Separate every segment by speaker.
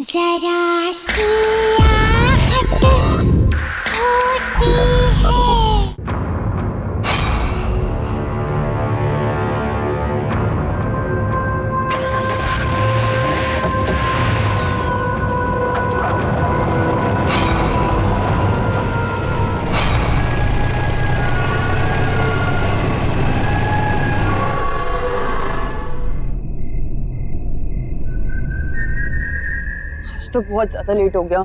Speaker 1: जरा सी आहट होती है।
Speaker 2: आज तो बहुत ज्यादा लेट हो गया।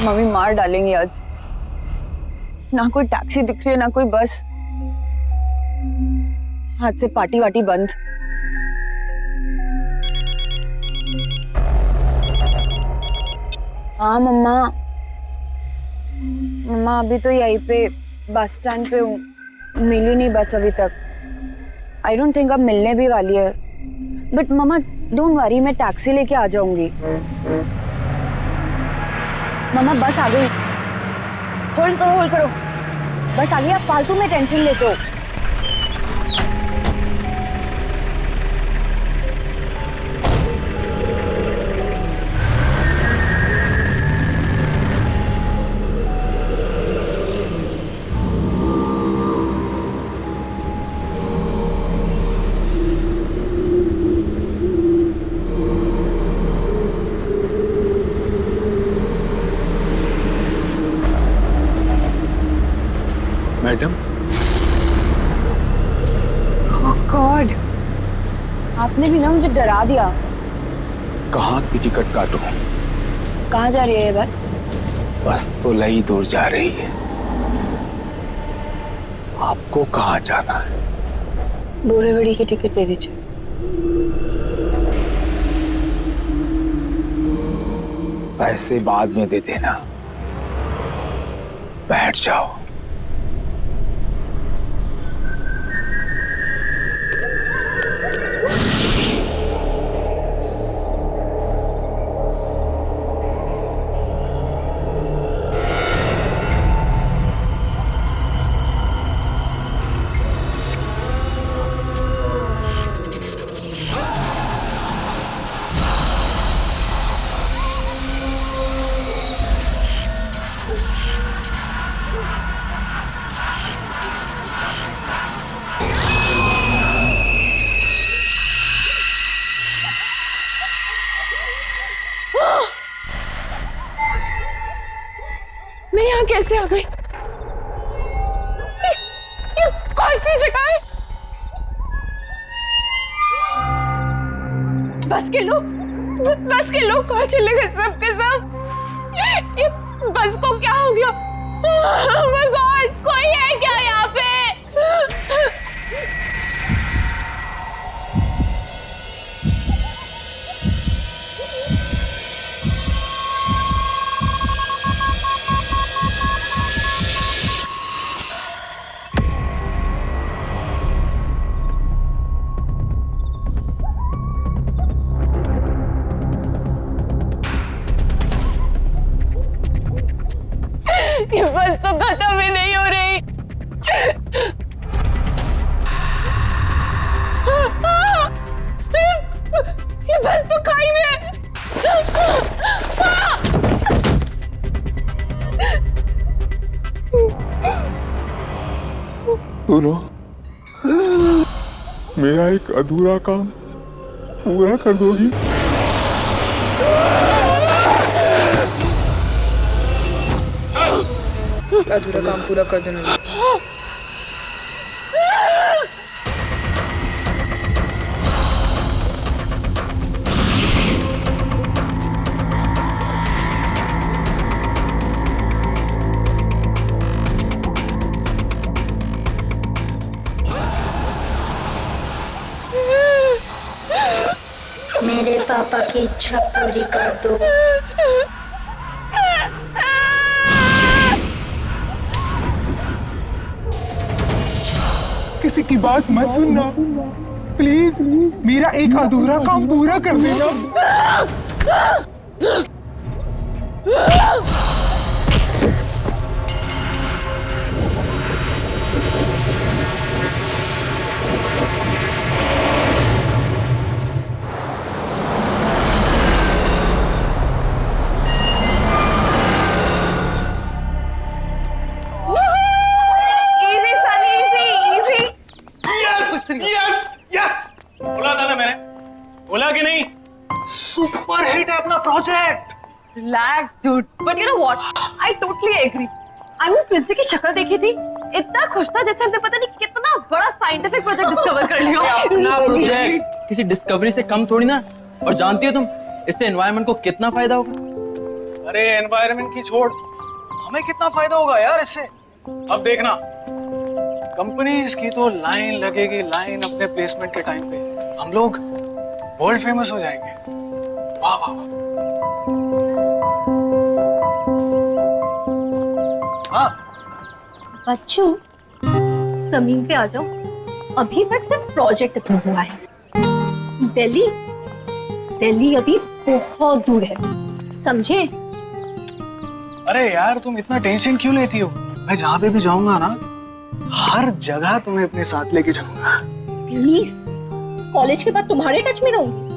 Speaker 2: मम्मी मार डालेंगी आज। ना कोई टैक्सी दिख रही है, ना कोई बस। आज से पार्टी वाटी बंद। हाँ मम्मा, मम्मा अभी तो यहीं पे बस स्टैंड पे हूँ। मिली नहीं बस अभी तक। आई डोंट थिंक अब मिलने भी वाली है। बट मम्मा डोंट वरी, मैं टैक्सी लेके आ जाऊंगी। मम्मा बस आ गई। होल्ड करो होल्ड करो, बस आ गई। आप फालतू में टेंशन लेते हो।
Speaker 3: मैडम,
Speaker 2: ओह गॉड, आपने भी ना मुझे डरा दिया।
Speaker 3: कहाँ की टिकट काटूं?
Speaker 2: कहाँ जा रही है ये बस?
Speaker 3: बस तो लई दूर जा रही है। आपको कहाँ जाना है?
Speaker 2: बोरीवली की टिकट दे दीजिए।
Speaker 3: पैसे बाद में दे देना, बैठ जाओ।
Speaker 2: मैं यहाँ कैसे आ गई? ये कौन सी जगह है? बस के लोग कहाँ चले गए सब के सब? ये बस को क्या हो गया? Oh my God, कोई है क्या यहाँ पे? ये बस तो खत्म ही नहीं हो रही। ये बस तो खाई में है।
Speaker 4: सुनो, मेरा एक अधूरा काम पूरा कर दोगी?
Speaker 5: अधूरा काम पूरा कर देना।
Speaker 1: मेरे पापा की इच्छा पूरी कर दो।
Speaker 4: किसी की बात मत सुनना प्लीज, मेरा एक अधूरा काम पूरा कर देना।
Speaker 6: सुपर हिट है अपना project.
Speaker 7: Relax, dude. But you know what? I totally agree. I mean, Princy की शक्ल देखी थी, इतना खुश था जैसे हमने पता नहीं कितना बड़ा साइंटिफिक प्रोजेक्ट डिस्कवर कर लिया।
Speaker 8: अपना प्रोजेक्ट किसी डिस्कवरी से कम थोड़ी ना। और जानती हो तुम इससे एनवायरनमेंट को कितना फायदा होगा?
Speaker 6: अरे एनवायरनमेंट की छोड़, हमें कितना फायदा होगा यार इससे। अब देखना, कंपनीज की तो लाइन लगेगी, लाइन अपने प्लेसमेंट के टाइम पे। हम लोग वर्ल्ड फेमस हो जाएंगे। वाह वाह वाह। हाँ
Speaker 7: बच्चों, जमीन पे आ जाओ। अभी तक सिर्फ प्रोजेक्ट अप्रूव हुआ है। दिल्ली अभी बहुत दूर है, समझे?
Speaker 6: अरे यार तुम इतना टेंशन क्यों लेती हो? मैं जहाँ पे भी जाऊंगा ना, हर जगह तुम्हें अपने साथ लेके जाऊंगा।
Speaker 7: प्लीज, कॉलेज के बाद तुम्हारे टच में रहूंगी।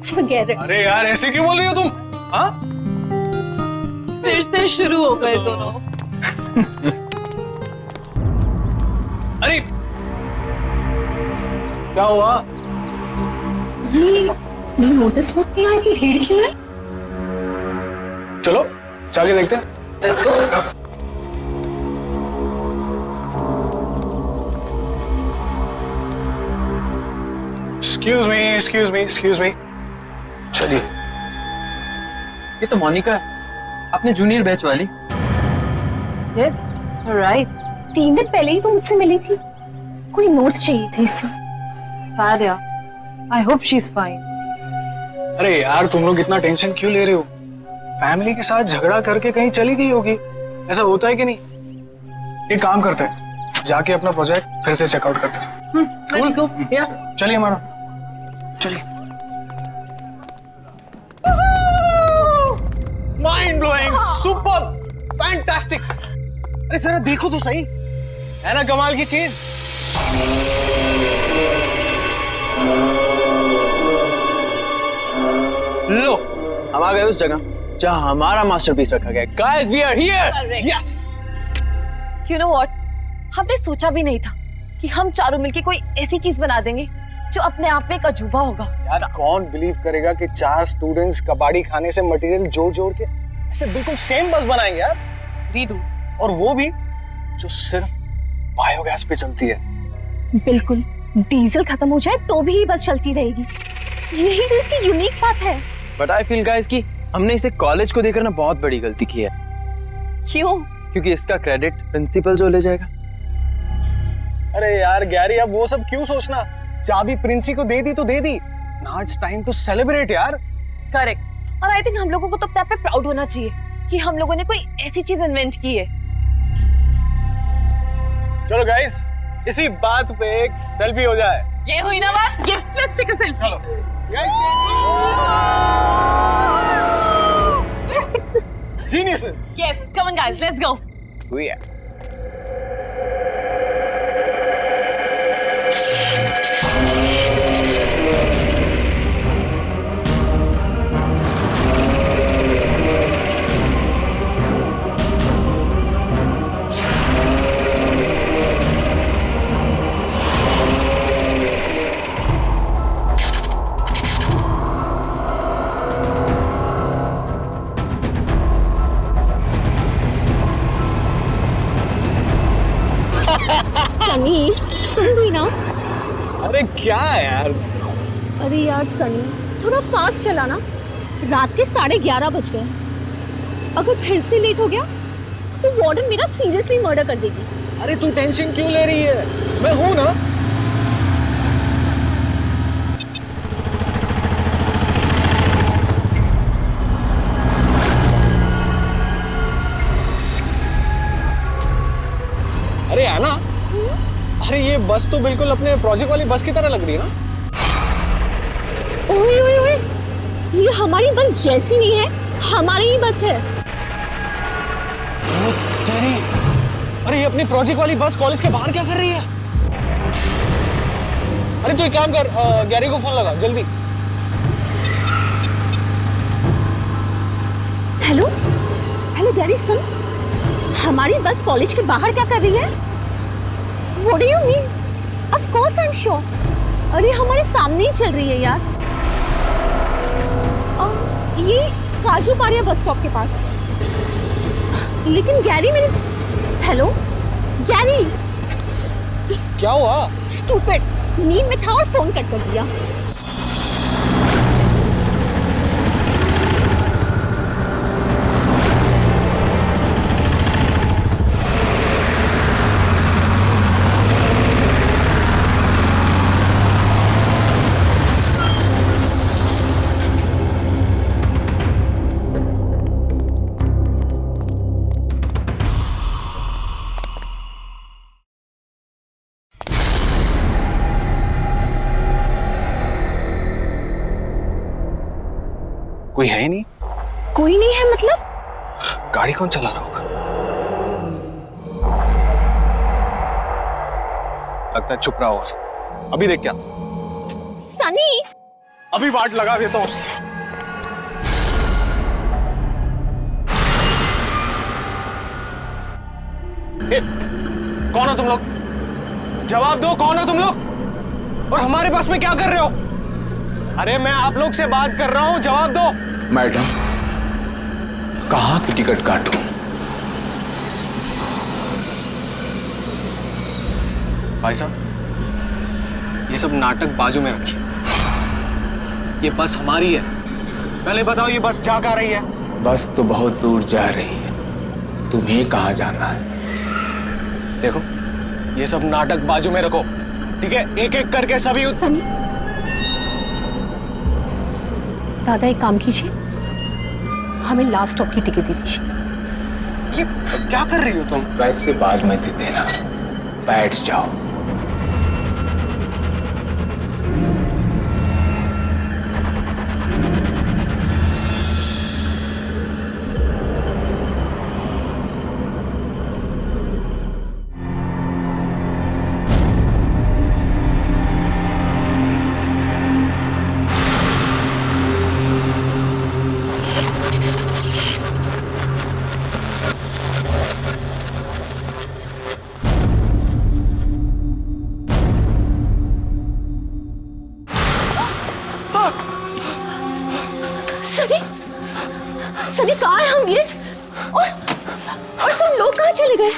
Speaker 7: Forget it.
Speaker 6: अरे यार ऐसे क्यों बोल रही हो तुम? हाँ?
Speaker 7: फिर से शुरू हो गए दोनों।
Speaker 6: अरे क्या हुआ?
Speaker 7: ये नोटिस बोर्ड पे यहाँ की भीड़ क्यों है?
Speaker 6: चलो जाके देखते हैं।
Speaker 5: Let's go.
Speaker 6: Excuse me. चलिए।
Speaker 8: ये तो मोनिका है, अपने जूनियर बैच वाली।
Speaker 7: Yes, right. 3 दिन पहले ही तो मुझसे मिली थी। कोई नोट्स चाहिए थे इससे। Bad यार. I hope she's fine.
Speaker 6: अरे यार तुम लोग इतना टेंशन क्यों ले रहे हो? फैमिली के साथ झगड़ा करके कहीं चली गई होगी, ऐसा होता है कि नहीं? एक काम करते हैं, जाके अपना प्रोजेक्ट फिर से चेकआउट करते हैं।
Speaker 5: Let's go. Yeah.
Speaker 6: चलिए मैडम, चलिए। Mind blowing, super, fantastic. अरे जरा देखो तो सही, है ना कमाल की चीज?
Speaker 8: लो, हम आ गए उस जगह जहां हमारा मास्टरपीस रखा गया है। Guys, we are here.
Speaker 6: Yes.
Speaker 7: You know what? हमने सोचा भी नहीं था कि हम चारों मिलके कोई ऐसी चीज बना देंगे जो अपने आप में एक अजूबा होगा।
Speaker 6: यार कौन बिलीव करेगा कि 4 स्टूडेंट्स कबाड़ी खाने से मटेरियल जोड़ के ऐसे बिल्कुल सेम बस बनाएंगे यार।
Speaker 7: रीडू।
Speaker 6: और वो भी जो सिर्फ बायोगैस पे चलती है।
Speaker 7: बिल्कुल, डीजल खत्म हो जाए तो भी ये बस चलती रहेगी। यही तो इसकी यूनिक बात है।
Speaker 8: But I feel guys कि हमने इसे कॉलेज को देकर ना बहुत बड़ी गलती की है।
Speaker 7: क्यों?
Speaker 8: क्योंकि इसका क्रेडिट प्रिंसिपल जो ले जाएगा।
Speaker 6: अरे यार गैरी, अब वो सब क्यों सोचना? चाबी प्रिंसी को दे दी तो दे दी। Now it's time to celebrate यार।
Speaker 7: करेक्ट। और आई थिंक हम लोगों को तो अपने आप पे प्राउड होना चाहिए कि हम लोगों ने कोई ऐसी चीज इन्वेंट की है।
Speaker 6: चलो गाइस, इसी बात पे एक सेल्फी हो जाए।
Speaker 7: ये हुई ना बात? Yes, let's take a selfie.
Speaker 6: चलो guys, geniuses.
Speaker 7: Yes, come on guys, let's go. Sunny, तुम भी ना?
Speaker 6: अरे क्या है यार?
Speaker 7: अरे यार सनी, थोड़ा फास्ट चलाना। रात के 11:30 बज गए। अगर फिर से लेट हो गया तो वार्डन मेरा सीरियसली मर्डर कर देगी।
Speaker 6: अरे तू टेंशन क्यों ले रही है? मैं हूं ना। अरे आना, अरे ये बस तो बिल्कुल अपने प्रोजेक्ट वाली बस की तरह लग रही है ना?
Speaker 7: ओए ओए ओए, ये हमारी बस जैसी नहीं है, हमारी ही बस है।
Speaker 6: ओ तेरी, अरे ये अपनी प्रोजेक्ट वाली बस कॉलेज के बाहर क्या कर रही है? अरे तू एक काम कर, गैरी को फोन लगा जल्दी।
Speaker 7: हेलो हेलो गैरी, सुन, हमारी बस कॉलेज के बाहर क्या कर रही है? What do you mean? Of course I'm sure. अरे हमारे सामने ही चल रही है यार। राजू पारिया बस स्टॉप के पास। लेकिन गैरी मेरे, हेलो गैरी।
Speaker 6: क्या हुआ?
Speaker 7: स्टूपिड, नींद में था और फोन कट कर दिया।
Speaker 6: कोई है ही नहीं।
Speaker 7: कोई नहीं है मतलब?
Speaker 6: गाड़ी कौन चला रहा होगा? लगता है चुप रहा होगा। अभी देख क्या
Speaker 7: सनी,
Speaker 6: अभी वाट लगा देता हूँ उसकी। कौन हो तुम लोग? जवाब दो, कौन हो तुम लोग? और हमारे बस में क्या कर रहे हो? अरे मैं आप लोग से बात कर रहा हूं, जवाब दो।
Speaker 3: मैडम, कहाँ की टिकट काटूं?
Speaker 6: भाई साहब, ये सब नाटक बाजू में रखिए। ये बस हमारी है। पहले बताओ, ये बस जा कहाँ रही है?
Speaker 3: बस तो बहुत दूर जा रही है, तुम्हें कहाँ जाना है?
Speaker 6: देखो, ये सब नाटक बाजू में रखो, ठीक है? एक एक करके सभी
Speaker 7: सनी, दादा एक काम कीजिए, हमें लास्ट स्टॉप की टिकट दे दीजिए।
Speaker 6: ये क्या कर रही हो तुम?
Speaker 3: पैसे बाद में दे देना, बैठ जाओ।
Speaker 7: सनी, सनी कहाँ है हम ये? और सब लोग कहाँ चले गए?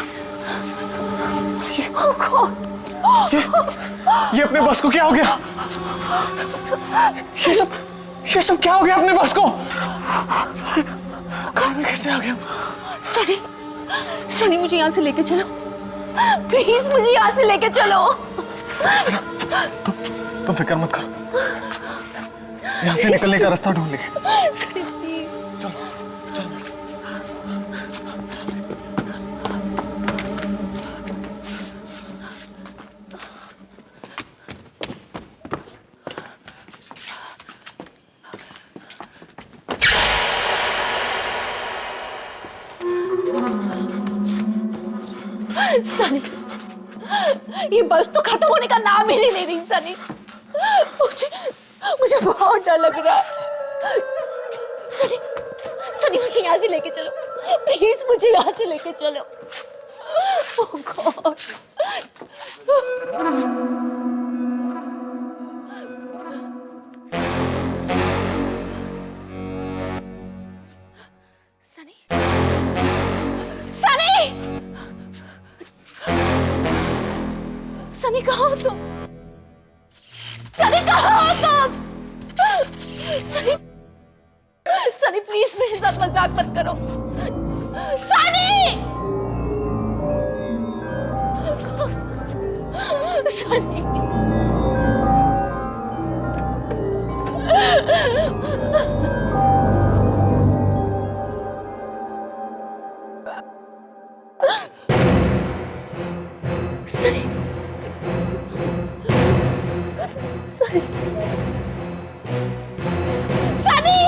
Speaker 7: Oh God!
Speaker 6: ये अपने बस को क्या हो गया? ये सब क्या हो गया अपने बस को? कार में कैसे आ गया?
Speaker 7: सनी, सनी मुझे यहाँ से लेके चलो, प्लीज मुझे यहाँ से लेके चलो।
Speaker 6: तुम फिक्र मत करो, यहाँ से निकलने का रास्ता ढूंढ लेंगे।
Speaker 7: सनी प्लीज।
Speaker 6: चलो चलो।
Speaker 7: सनी, ये बस तो खत्म होने का नाम ही नहीं ले रही सनी। मुझे बहुत डर लग रहा है। सनी, सनी मुझे यहाँ से लेके चलो, प्लीज मुझे यहाँ से लेके चलो। Oh God! सनी, सनी, सनी कहाँ हो तुम? सनी कहाँ हो तुम? सनी, सनी प्लीज मेरे साथ मजाक मत करो। सनी, सनी, सनी, सनी, सनी,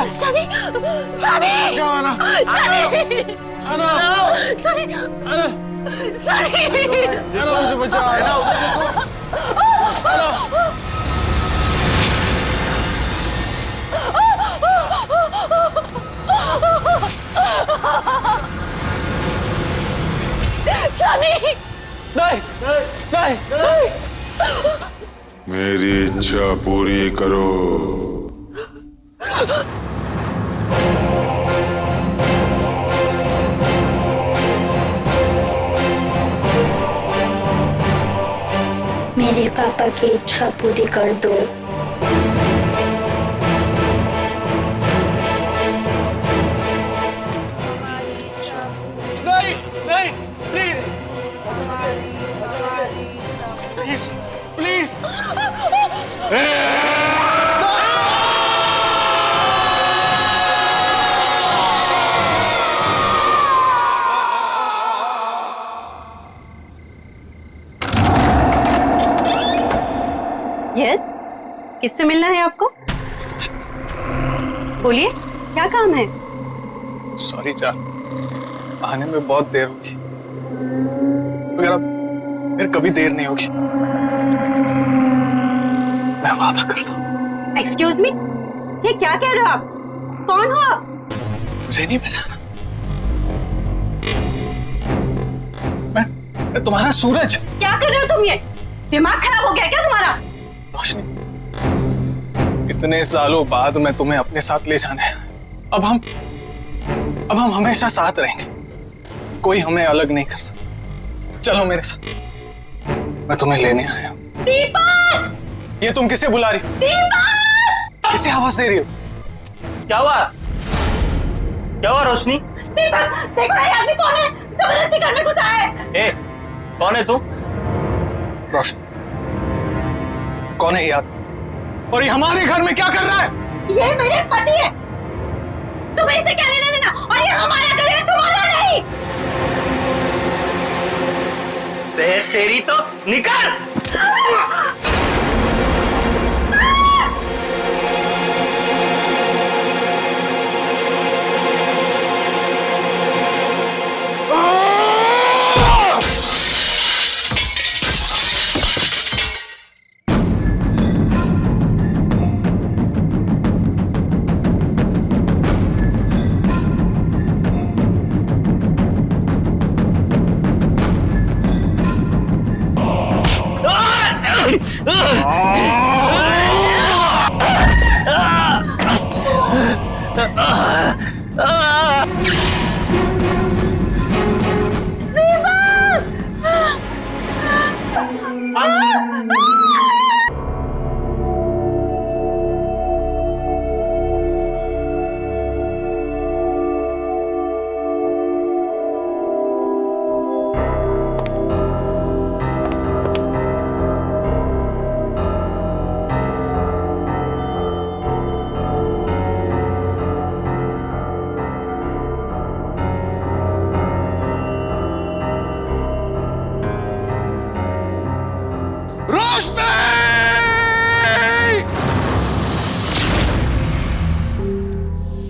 Speaker 7: सनी सनी
Speaker 6: बचाओ आना।
Speaker 7: सनी
Speaker 6: आना
Speaker 7: सनी
Speaker 6: आना
Speaker 7: सनी
Speaker 6: आना, मुझे बचाओ आना, उधर देखो आना।
Speaker 7: सनी
Speaker 6: नहीं नहीं नहीं।
Speaker 9: मेरी इच्छा पूरी करो।
Speaker 1: मेरे पापा की इच्छा पूरी कर दो।
Speaker 6: नहीं नहीं, प्लीज प्लीज प्लीज।
Speaker 10: यस, किससे मिलना है आपको? बोलिए, क्या काम है?
Speaker 6: सॉरी जान, आने में बहुत देर होगी, मगर अब फिर कभी देर नहीं होगी, मैं वादा करता हूँ।
Speaker 10: एक्सक्यूज मी, ये क्या कह रहे हो आप? कौन हो आप?
Speaker 6: मुझे नहीं पहचाना? मैं तुम्हारा सूरज।
Speaker 10: क्या कर रहे हो तुम? ये दिमाग खराब हो गया क्या तुम्हारा?
Speaker 6: रोशनी, इतने सालों बाद मैं तुम्हें अपने साथ ले जाने आया। अब हम हमेशा साथ रहेंगे, कोई हमें अलग नहीं कर सकता। चलो मेरे साथ, मैं तुम्हें लेने आया हूँ।
Speaker 10: दीपक!
Speaker 6: ये तुम किसे बुला रही हो?
Speaker 10: दीपक!
Speaker 6: किसे आवाज दे रही हो?
Speaker 8: क्या हुआ? क्या हुआ रोशनी?
Speaker 10: दीपक, देखो ये आदमी कौन है? जबरदस्ती घर में घुसा है।
Speaker 8: ए, कौन है तू?
Speaker 6: रोशनी, कौन है ये आदमी? और ये हमारे घर में क्या कर रहा है?
Speaker 10: ये मेरे पति है, तुम्हें इसे क्या लेना देना? और ये हमारा घर है, तुम्हारा नहीं।
Speaker 8: तेरी तो निकल।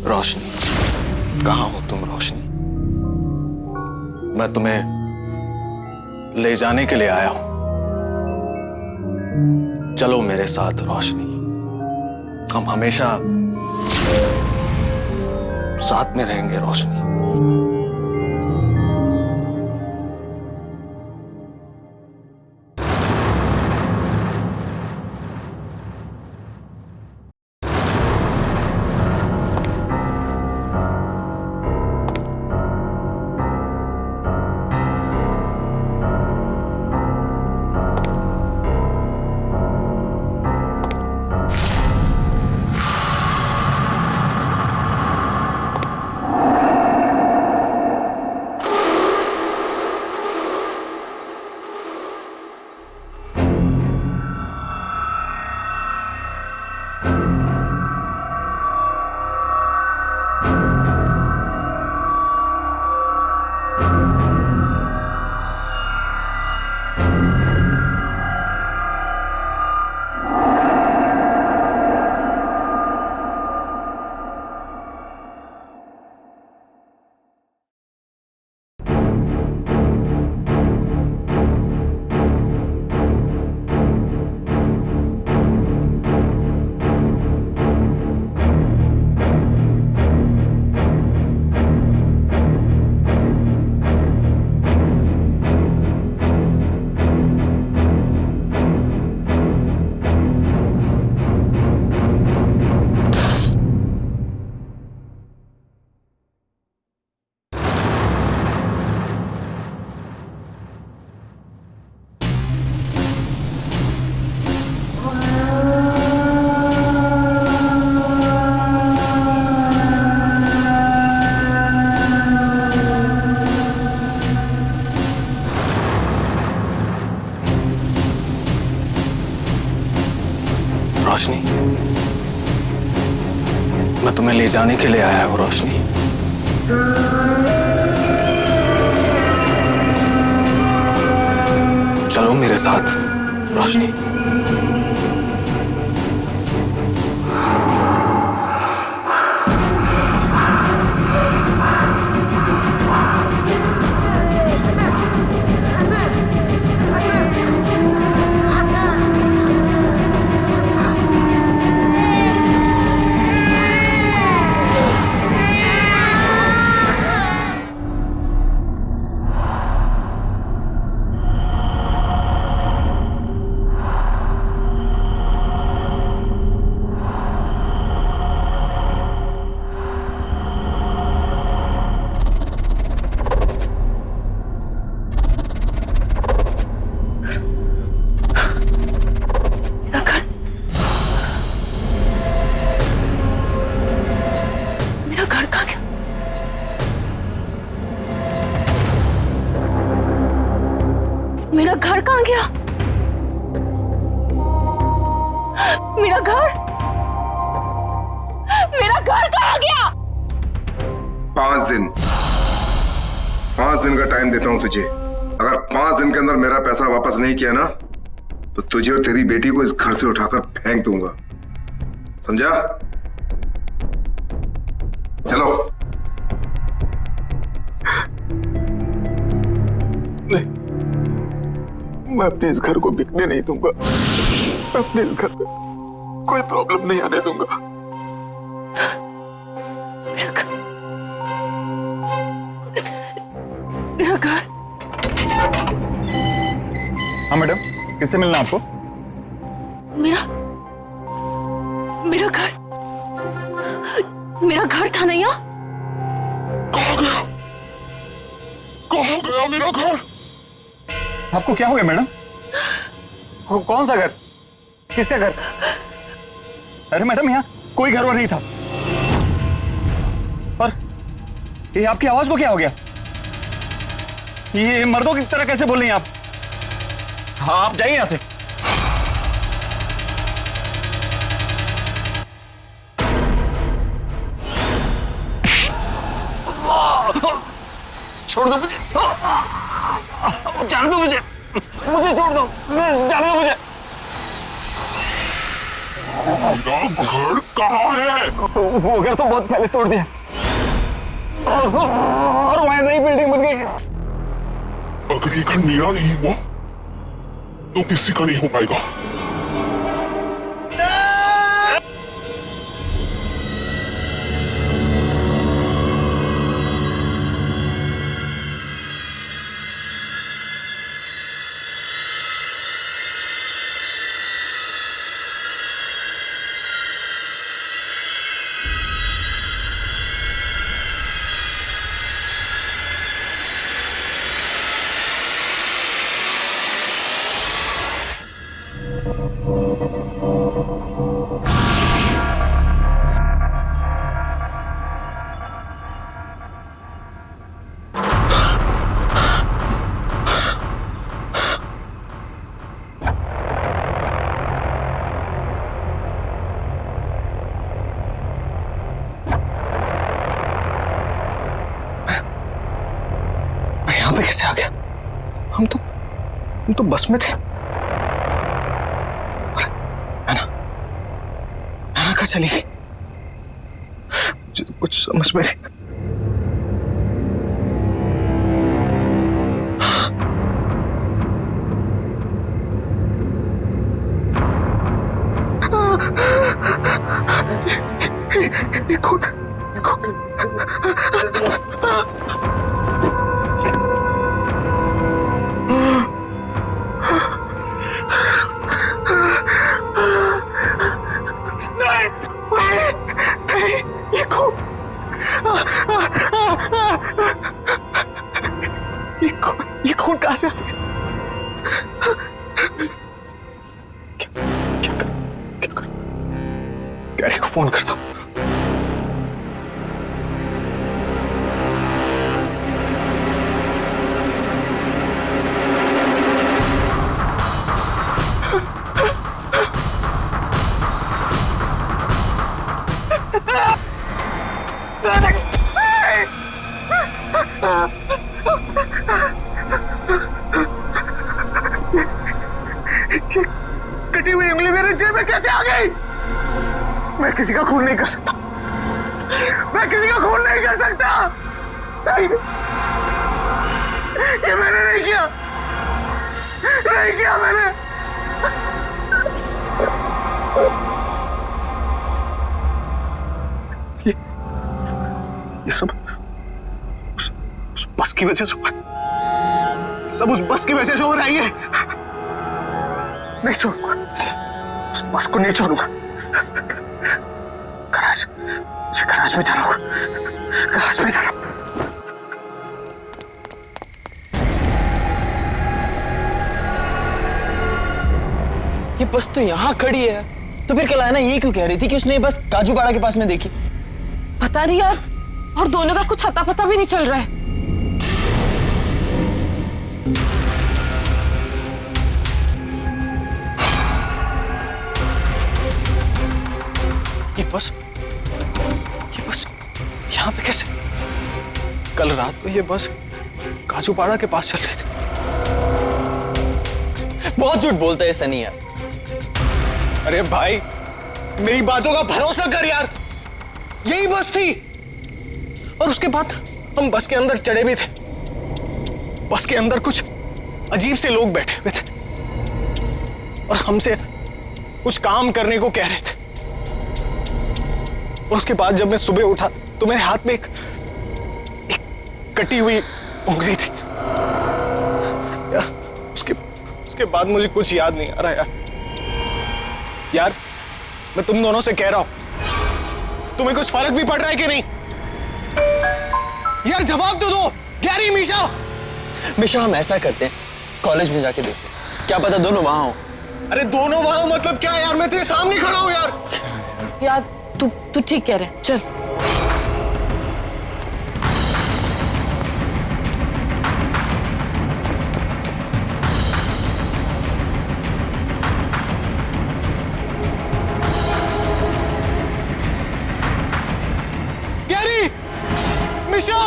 Speaker 6: रोशनी, कहाँ हो तुम रोशनी? मैं तुम्हें ले जाने के लिए आया हूं, चलो मेरे साथ रोशनी, हम हमेशा साथ में रहेंगे रोशनी। मैं तुम्हें ले जाने के लिए आया हूँ रोशनी। चलो मेरे साथ रोशनी।
Speaker 7: मेरा घर कहाँ गया? मेरा घर कहाँ गया?
Speaker 9: 5 दिन का टाइम देता हूं तुझे। अगर 5 दिन के अंदर मेरा पैसा वापस नहीं किया ना तो तुझे और तेरी बेटी को इस घर से उठाकर फेंक दूंगा, समझा? चलो।
Speaker 4: नहीं, मैं अपने इस घर को बिकने नहीं दूंगा। मैं अपने इस घर में कोई प्रॉब्लम नहीं आने दूंगा।
Speaker 7: मेरा घर।
Speaker 6: हाँ मैडम, किससे मिलना आपको?
Speaker 7: मेरा घर था ना यहाँ।
Speaker 9: कहाँ गया मेरा घर?
Speaker 6: आपको क्या हो गया मैडम? कौन सा घर? किसका घर? अरे मैडम, यहाँ कोई घर वर नहीं था। और ये आपकी आवाज को क्या हो गया? ये मर्दों की तरह कैसे बोल रही हैं आप? हाँ, आप जाइए यहाँ से। छोड़ दो मुझे, जाने दो मुझे छोड़ दो, जाने दो मुझे।
Speaker 9: मेरा घर कहाँ है?
Speaker 6: वो घर तो बहुत पहले तोड़ दिया और वहां नई बिल्डिंग बन गई।
Speaker 9: अगर ये घर मेरा नहीं हुआ तो किसी का नहीं हो पाएगा।
Speaker 6: कैसे आ गया? हम तो बस में थे। अरे ऐना कहाँ चली गई? मुझे तो कुछ समझ में नहीं। ये कौन? ये खून कहाँ से आ गया? क्या कर? गैरी को फोन करता हूँ।
Speaker 4: कटी हुई उंगली मेरे जेब में कैसे आ गई? मैं किसी का खून नहीं कर सकता, मैं किसी का खून नहीं कर सकता। नहीं, ये मैंने नहीं किया, नहीं किया मैंने। ये सब उस बस की वजह से, सब उस बस की वजह से हो रहा है। ये नहीं छोड़ूंगा, उस बस को नहीं छोड़ूंगा। गराज, मुझे गराज में जाना होगा, गराज में जाना।
Speaker 8: ये बस तो यहाँ खड़ी है, तो फिर कल आना ये क्यों कह रही थी कि उसने ये बस काजूपाड़ा के पास में देखी?
Speaker 5: पता नहीं यार, और दोनों का कुछ अता पता भी नहीं चल रहा है।
Speaker 6: ये बस यहाँ पे कैसे? कल रात को ये बस काजूपाड़ा के पास चल रही थी।
Speaker 8: बहुत झूठ बोलता है सनी यार।
Speaker 6: अरे भाई, मेरी बातों का भरोसा कर यार, यही बस थी। और उसके बाद हम बस के अंदर चढ़े भी थे। बस के अंदर कुछ अजीब से लोग बैठे हुए थे और हमसे कुछ काम करने को कह रहे थे। और उसके बाद जब मैं सुबह उठा तो मेरे हाथ में एक कटी हुई उंगली थी यार। उसके बाद मुझे कुछ याद नहीं आ रहा यार। मैं तुम दोनों से कह रहा हूं, तुम्हें कुछ फर्क भी पड़ रहा है कि नहीं? यार जवाब तो दो गैरी, मीशा हम ऐसा करते हैं, कॉलेज में जाके देखते हैं, क्या पता दोनों वहां हो। अरे दोनों वहां हो मतलब क्या यार? मैं तेरे सामने खड़ा हूं यार।
Speaker 5: यार तू ठीक कह रहा है, चल।
Speaker 6: गैरी, मीशा,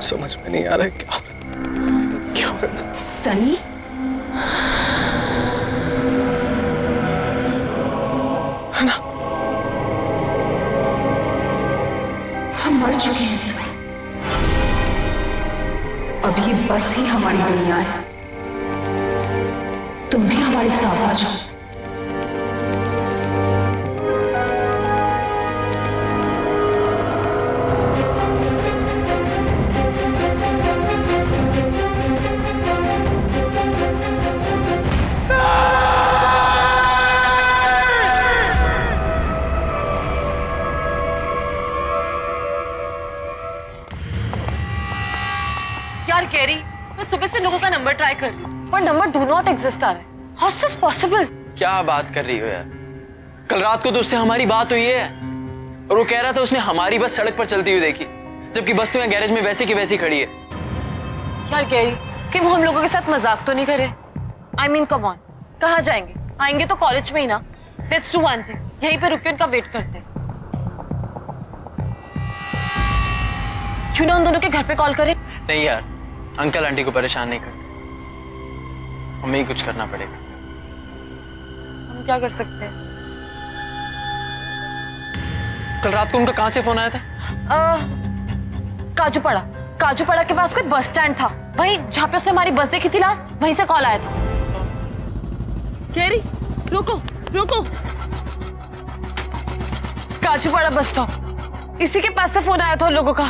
Speaker 6: समझ में नहीं आ रहा है क्या हो रहा है।
Speaker 5: सनी,
Speaker 6: है ना?
Speaker 5: हम मर चुके हैं सनी। अब ये बस ही हमारी दुनिया है। तुम भी हमारे साथ आ जाओ। यार गैरी, मैं सुबह से लोगों का नंबर ट्राई कर रही हूँ, पर नंबर डू नॉट एग्जिस्ट आ रहा है। How is this possible?
Speaker 8: क्या बात कर रही हो यार? कल रात को तो उससे हमारी बात हुई है और वो कह रहा था उसने हमारी बस सड़क पर चलती हुई देखी, जबकि बस तो यहाँ गैरेज में वैसी की वैसी खड़ी है।
Speaker 5: यार गैरी, कि वो हम लोगों के साथ मजाक तो नहीं करे? आई मीन कम ऑन, कहाँ जाएंगे? आएंगे तो कॉलेज में ही ना। लेट्स डू वन थिंग, यहीं पे रुक के उनका वेट करते हैं। क्यों ना उन दोनों के घर पे कॉल करें?
Speaker 8: नहीं यार, अंकल आंटी को परेशान नहीं करते, हमें ही कुछ करना पड़ेगा।
Speaker 5: हम क्या कर सकते हैं?
Speaker 8: कल रात को उनका कहाँ से फोन आया था?
Speaker 5: काजूपाड़ा के पास कोई बस स्टैंड था, वहीं जहाँ पे उसने हमारी बस देखी थी लास्ट, वहीं से कॉल आया था। गैरी, रुको। काजूपाड़ा बस स्टॉप, इसी के पास से फोन आया था उन लोगों का।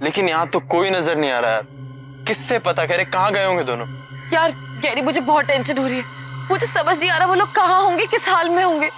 Speaker 8: लेकिन यहाँ तो कोई नजर नहीं आ रहा यार, किससे पता करे कहाँ गए होंगे दोनों?
Speaker 5: यार गैरी, मुझे बहुत टेंशन हो रही है। मुझे समझ नहीं आ रहा वो लोग कहाँ होंगे, किस हाल में होंगे।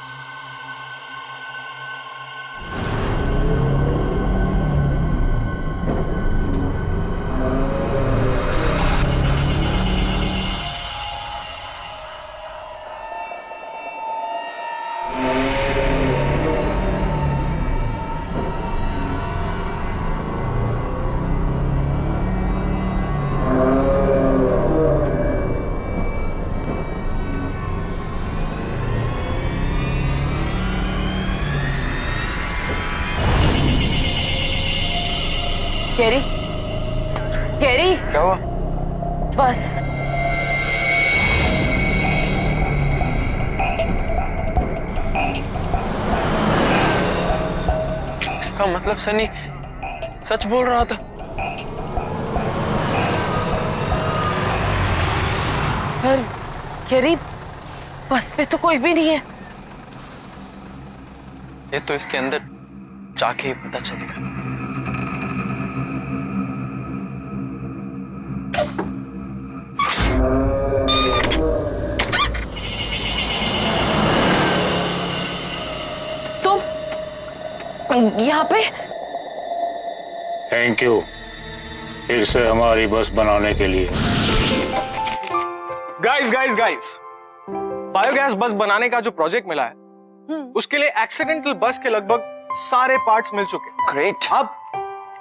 Speaker 8: हुआ?
Speaker 5: बस
Speaker 8: इसका मतलब सनी सच बोल रहा था।
Speaker 5: पर गैरी, बस पे तो कोई भी नहीं है।
Speaker 8: ये तो इसके अंदर जाके ही पता चलेगा।
Speaker 5: तुम यहाँ पे?
Speaker 11: थैंक यू फिर से हमारी बस बनाने के लिए।
Speaker 6: गाइस गाइस गाइस, बायोगैस बस बनाने का जो प्रोजेक्ट मिला है उसके लिए एक्सीडेंटल बस के लगभग सारे पार्ट्स मिल चुके हैं।
Speaker 8: ग्रेट।
Speaker 6: अब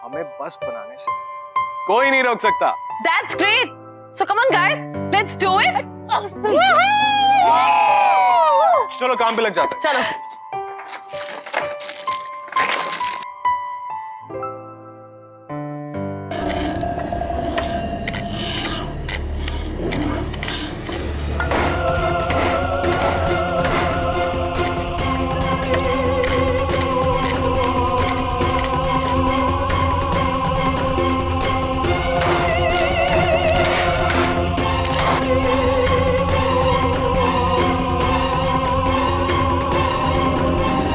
Speaker 6: हमें बस बनाने से कोई नहीं रोक सकता।
Speaker 5: That's great. So come on guys, let's do it.
Speaker 6: चलो काम पे लग जाते हैं।
Speaker 5: चलो।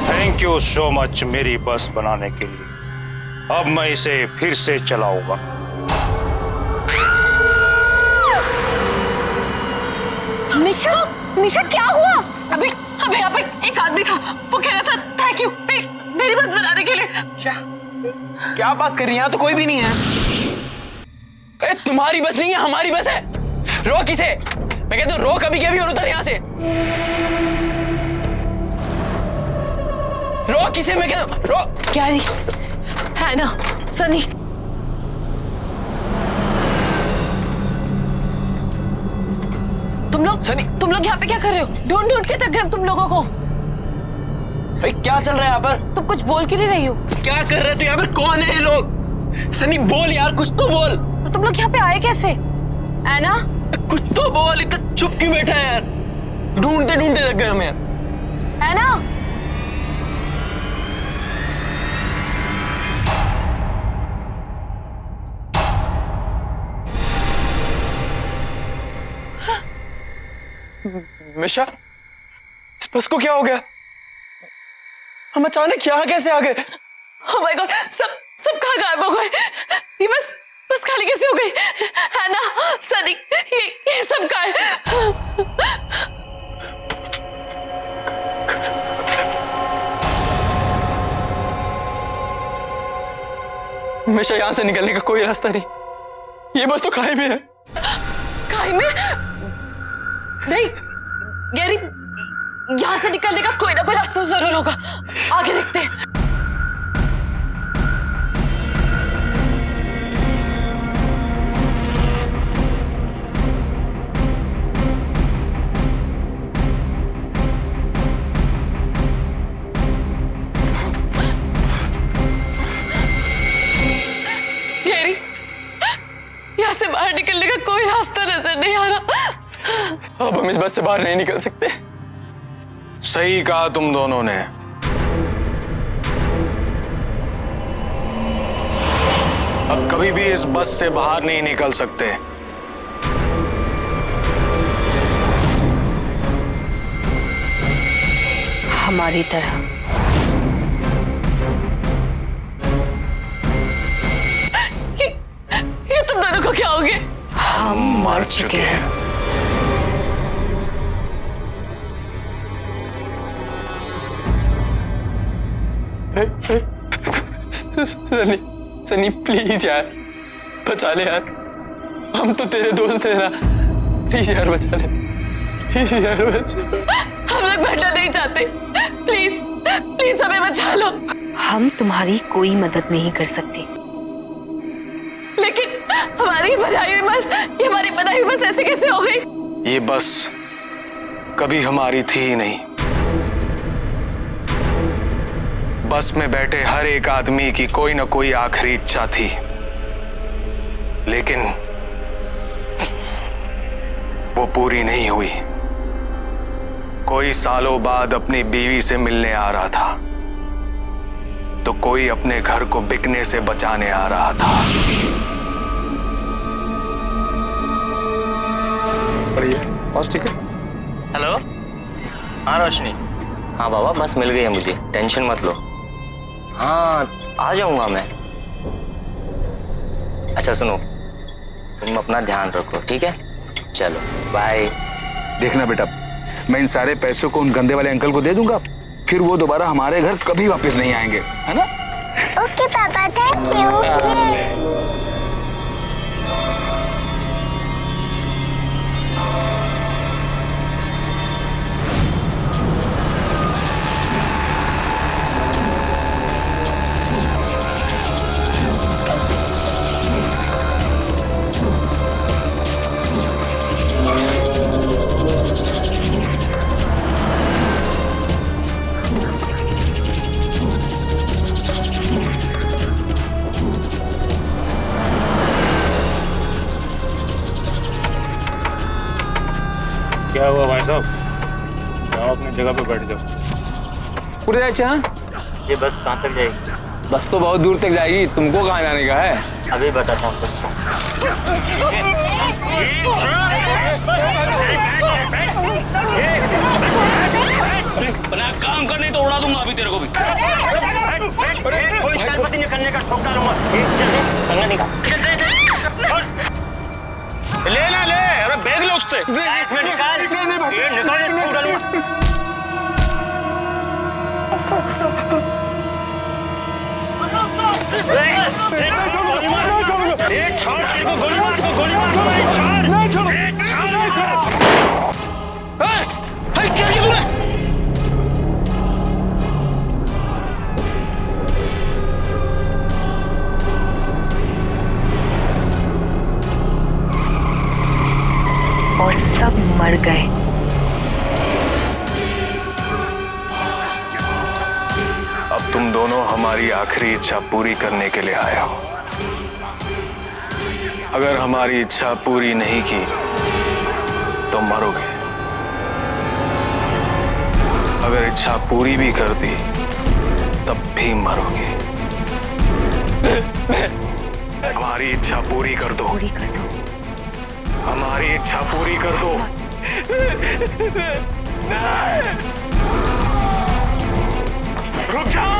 Speaker 11: थैंक यू सो मच मेरी बस बनाने के लिए। अब मैं इसे फिर से चलाऊंगा।
Speaker 5: निशा, निशा क्या हुआ? अभी अभी यहाँ पे एक आदमी था, वो कह रहा था थैंक यू मेरी बस बनाने के लिए।
Speaker 8: क्या बात कर रही है? यहाँ तो कोई भी नहीं है। अरे तुम्हारी बस नहीं है, हमारी बस है। रोक इसे। मैं कहता हूँ रोक अभी के अभी और उतर यहाँ से। रोक इसे, मैं कहता हूँ रोक।
Speaker 5: गैरी, है ना, सनी। तुम लोग यहाँ पे क्या कर रहे हो? ढूंढ ढूंढ के थक गए तुम लोगों को।
Speaker 8: भाई क्या चल रहा है यहाँ पर?
Speaker 5: तुम कुछ बोल क्यों नहीं रही हो?
Speaker 8: क्या कर रहे थे यहाँ पर? कौन है ये लोग? सनी बोल यार, कुछ तो बोल।
Speaker 5: और तुम लोग यहाँ पे आए कैसे? ऐना,
Speaker 8: कुछ तो बोल, इतना चुप क्यों बैठा है यार? ढूंढते ढूंढते थक गए हम यार।
Speaker 5: ऐना,
Speaker 8: मिशा, इस बस को क्या हो गया? हम अचानक यहाँ कैसे आ गए?
Speaker 5: ओह माय गॉड, सब कहाँ गायब हो गए? ये बस खाली कैसे हो गई? है ना सनी, ये सब कहाँ है?
Speaker 8: मिशा, यहाँ से निकलने का कोई रास्ता नहीं। ये बस तो खाई में है।
Speaker 5: खाई में? नहीं गैरी, यहाँ से निकलने का कोई ना कोई रास्ता जरूर होगा। आगे देखते हैं। गैरी, यहाँ से बाहर निकलने का कोई रास्ता नजर नहीं आ रहा।
Speaker 8: अब हम इस बस से बाहर नहीं निकल सकते।
Speaker 6: सही कहा तुम दोनों ने। अब कभी भी इस बस से बाहर नहीं निकल सकते।
Speaker 5: हमारी तरह। ये तुम दोनों को क्या हो गया?
Speaker 3: हम मर चुके हैं।
Speaker 8: सनी, सनी प्लीज यार, बचा ले यार। हम तो तेरे दोस्त हैं ना। प्लीज यार बचा ले, प्लीज यार बचा।
Speaker 5: हम लोग बैठना नहीं चाहते। प्लीज प्लीज हमें बचा लो।
Speaker 12: हम तुम्हारी कोई मदद नहीं कर सकते।
Speaker 5: लेकिन हमारी बनाई हुई बस, ये हमारी बनाई हुई बस ऐसे कैसे हो गई?
Speaker 6: ये बस कभी हमारी थी ही नहीं। बस में बैठे हर एक आदमी की कोई ना कोई आखिरी इच्छा थी, लेकिन
Speaker 4: वो पूरी नहीं हुई। कोई सालों बाद अपनी बीवी से मिलने आ रहा था, तो कोई अपने घर को बिकने से बचाने आ रहा था।
Speaker 3: बस ठीक है।
Speaker 8: हेलो, हाँ रोशनी। हाँ बाबा, बस मिल गई है मुझे, टेंशन मत लो। हाँ आ जाऊंगा मैं। अच्छा सुनो, तुम अपना ध्यान रखो, ठीक है? चलो बाय।
Speaker 3: देखना बेटा, मैं इन सारे पैसों को उन गंदे वाले अंकल को दे दूंगा, फिर वो दोबारा हमारे घर कभी वापस नहीं आएंगे, है ना?
Speaker 1: ओके पापा, थैंक यू।
Speaker 11: क्या हुआ भाई साहब? जाओ अपनी जगह पे बैठ जाओ।
Speaker 3: पूरे जाए। हाँ,
Speaker 8: ये बस कहाँ तक जाएगी?
Speaker 3: बस तो बहुत दूर तक जाएगी, तुमको कहाँ जाने का है?
Speaker 8: अभी बताता हूँ तुझको।
Speaker 11: अपना काम करने तो उड़ा दूंगा अभी तेरे को भी।
Speaker 8: कोई शरारती नहीं करने का, ठोक डालूंगा। चल दे, कंगा निकाल।
Speaker 11: ले ना ले, अरे बैग ले उससे।
Speaker 8: इसमें निकाल। ये निकाल, ठोक डालूंगा।
Speaker 11: गोली मार, छोड़ इसको, गोली मार, इसको गोली मार, छोड़। क्या किया तूने?
Speaker 12: और सब मर गए।
Speaker 4: अब तुम दोनों हमारी आखिरी इच्छा पूरी करने के लिए आए हो। अगर हमारी इच्छा पूरी नहीं की तो मरोगे। अगर इच्छा पूरी भी कर दी तब भी मरोगे। हमारी इच्छा पूरी कर दो। हमारी इच्छा पूरी कर दो। रुक जाओ।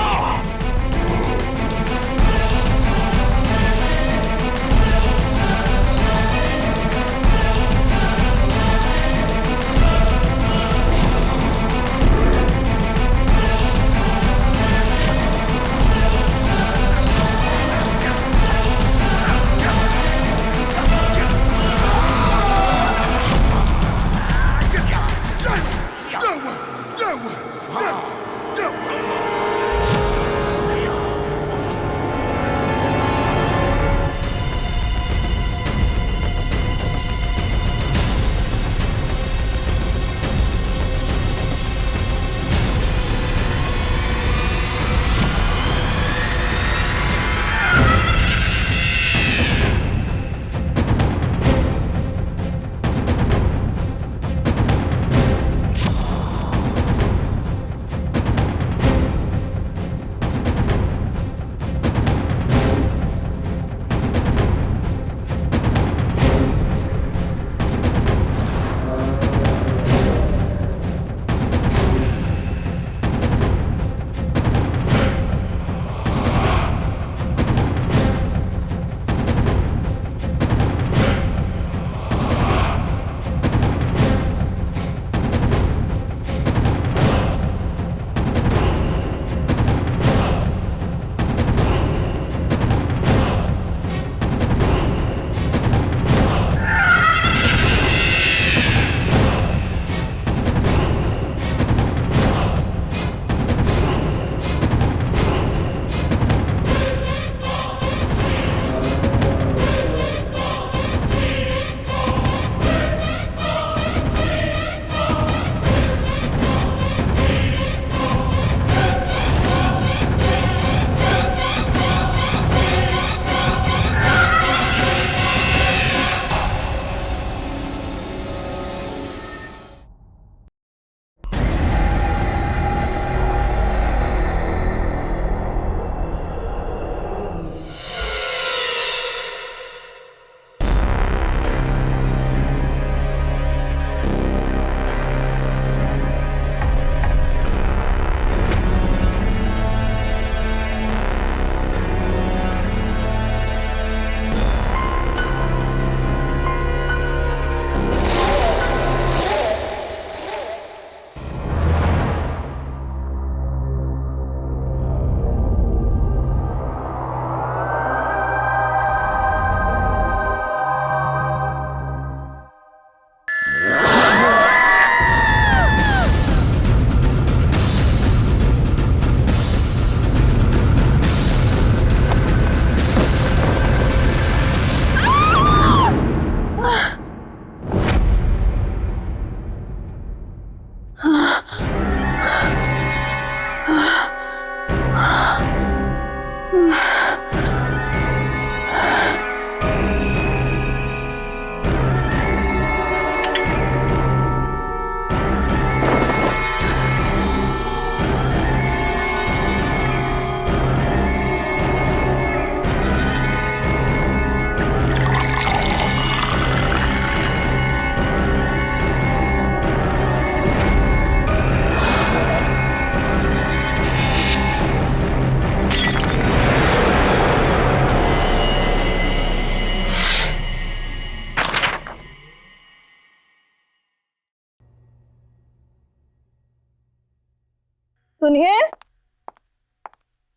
Speaker 10: सुनिए,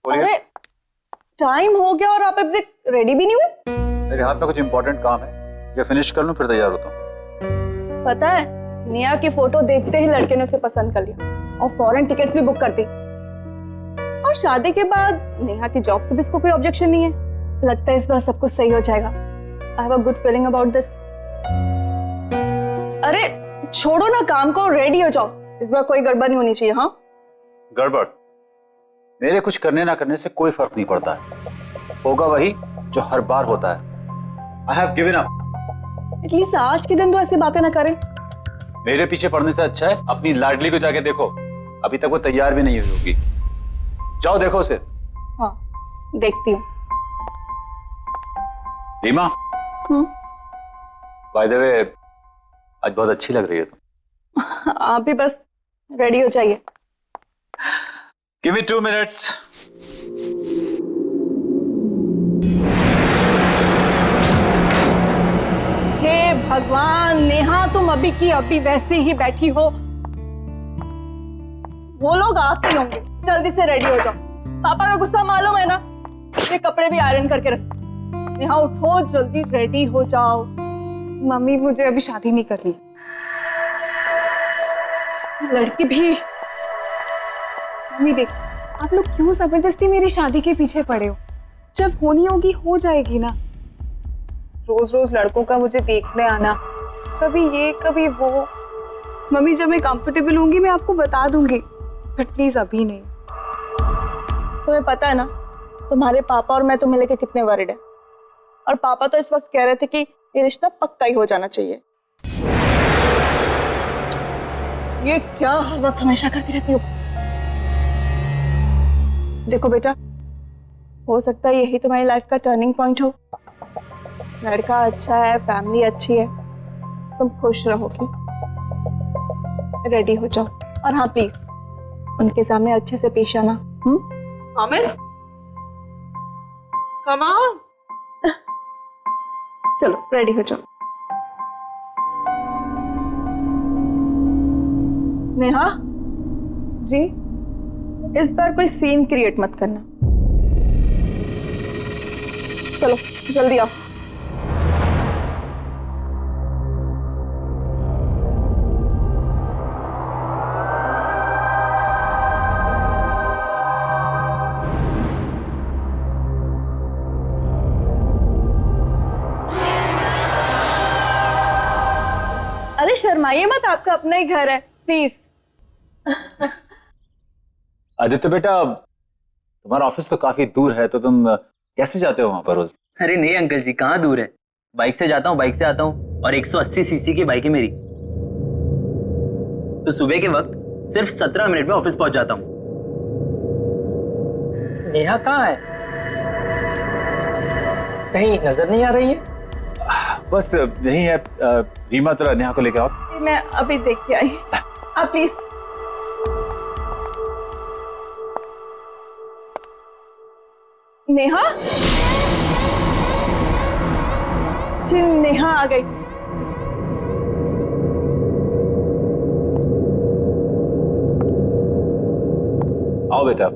Speaker 10: अरे टाइम हो गया और आप अभी तक रेडी भी नहीं हुए।
Speaker 6: मेरे हाथ में कुछ इंपॉर्टेंट काम है, ये फिनिश कर लूं फिर तैयार होता हूँ।
Speaker 10: पता है, नेहा की फोटो देखते ही लड़के ने उसे पसंद कर लिया और फॉरेन टिकट्स भी बुक कर दी। और शादी के बाद नेहा की जॉब से भी इसको कोई ऑब्जेक्शन नहीं है। लगता है इस बार सब कुछ सही हो जाएगा। I have a good feeling about this. अरे छोड़ो ना काम को, रेडी हो जाओ। इस बार कोई गड़बड़ नहीं होनी चाहिए। हाँ,
Speaker 6: गड़बड़ मेरे कुछ करने ना करने से कोई फर्क नहीं पड़ता है, होगा वही जो हर बार होता है। I have given up.
Speaker 10: At least आज के दिन तो ऐसी बातें ना करें।
Speaker 6: मेरे पीछे पड़ने से अच्छा है अपनी लाडली को जाके देखो, अभी तक वो तैयार भी नहीं हुई होगी। जाओ देखो उसे।
Speaker 10: हाँ, देखती हूँ।
Speaker 6: रीमा, बाय द वे आज बहुत अच्छी लग रही है तुम।
Speaker 10: आप भी बस रेडी हो जाइए।
Speaker 6: Give me 2 minutes।
Speaker 10: हे भगवान, नेहा तुम अभी की अभी वैसे ही बैठी हो। वो लोग आते ही होंगे, जल्दी से रेडी हो जाओ। पापा का गुस्सा मालूम है ना, ये कपड़े भी आयरन करके रख। नेहा उठो, जल्दी रेडी हो जाओ।
Speaker 2: मम्मी मुझे अभी शादी नहीं करनी।
Speaker 10: लड़की भी।
Speaker 2: मम्मी देख, आप लोग क्यों जबरदस्ती मेरी शादी के पीछे पड़े हो? जब होनी होगी हो जाएगी ना। रोज रोज लड़कों का मुझे देखने आना, कभी ये कभी वो। मम्मी जब मैं कंफर्टेबल होंगी मैं आपको बता दूंगी, बट प्लीज अभी नहीं।
Speaker 10: तुम्हें पता है ना, तुम्हारे पापा और मैं तुम्हें लेके कितने वरिड है। और पापा तो इस वक्त कह रहे थे कि ये रिश्ता पक्का ही हो जाना चाहिए। ये क्या हर वक्त हमेशा करती रहती हो? देखो बेटा, हो सकता है यही तुम्हारी लाइफ का टर्निंग पॉइंट हो। लड़का अच्छा है, फैमिली अच्छी है, तुम खुश रहोगी। रेडी हो जाओ। और हाँ प्लीज, उनके सामने अच्छे से पेश आना। प्रॉमिस? Come on. चलो रेडी हो जाओ। नेहा
Speaker 2: जी,
Speaker 10: इस बार कोई सीन क्रिएट मत करना। चलो जल्दी आओ। अरे शर्माइए मत, आपका अपना ही घर है, प्लीज।
Speaker 6: आदित्य बेटा, तुम्हारा ऑफिस तो काफी दूर है, तो तुम कैसे जाते हो वहां पर रोज?
Speaker 8: अरे नहीं अंकल जी, कहाँ दूर है, बाइक से जाता हूँ, बाइक से आता हूँ। और 180 सीसी की बाइक है मेरी, तो सुबह के वक्त सिर्फ 17 मिनट में ऑफिस पहुंच जाता हूँ।
Speaker 13: नेहा कहाँ है? कहीं नजर नहीं आ रही है?
Speaker 6: बस यही है। रीमा जरा नेहा को लेके आओ।
Speaker 10: मैं अभी देख के आई। आप प्लीज। नेहा जी, नेहा आ गई।
Speaker 6: आओ बेटा।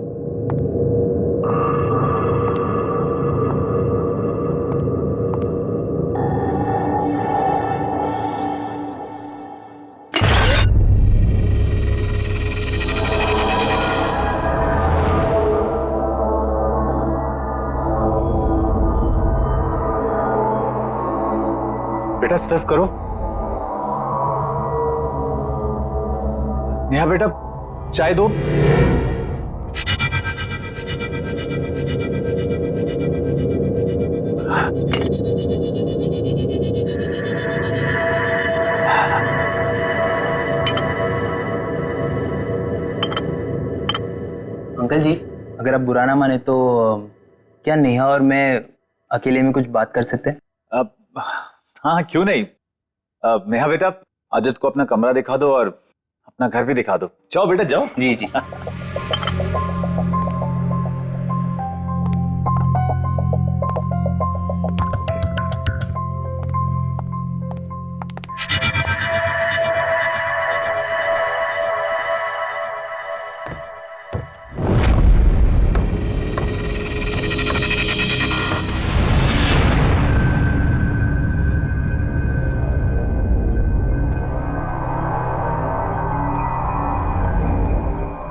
Speaker 6: बेटा सर्व करो। नेहा बेटा चाय दो।
Speaker 8: अंकल जी, अगर आप बुरा ना माने तो क्या नेहा और मैं अकेले में कुछ बात कर सकते हैं?
Speaker 6: हाँ क्यों नहीं। नेहा बेटा, आदित्य को अपना कमरा दिखा दो और अपना घर भी दिखा दो। जाओ बेटा जाओ।
Speaker 8: जी जी।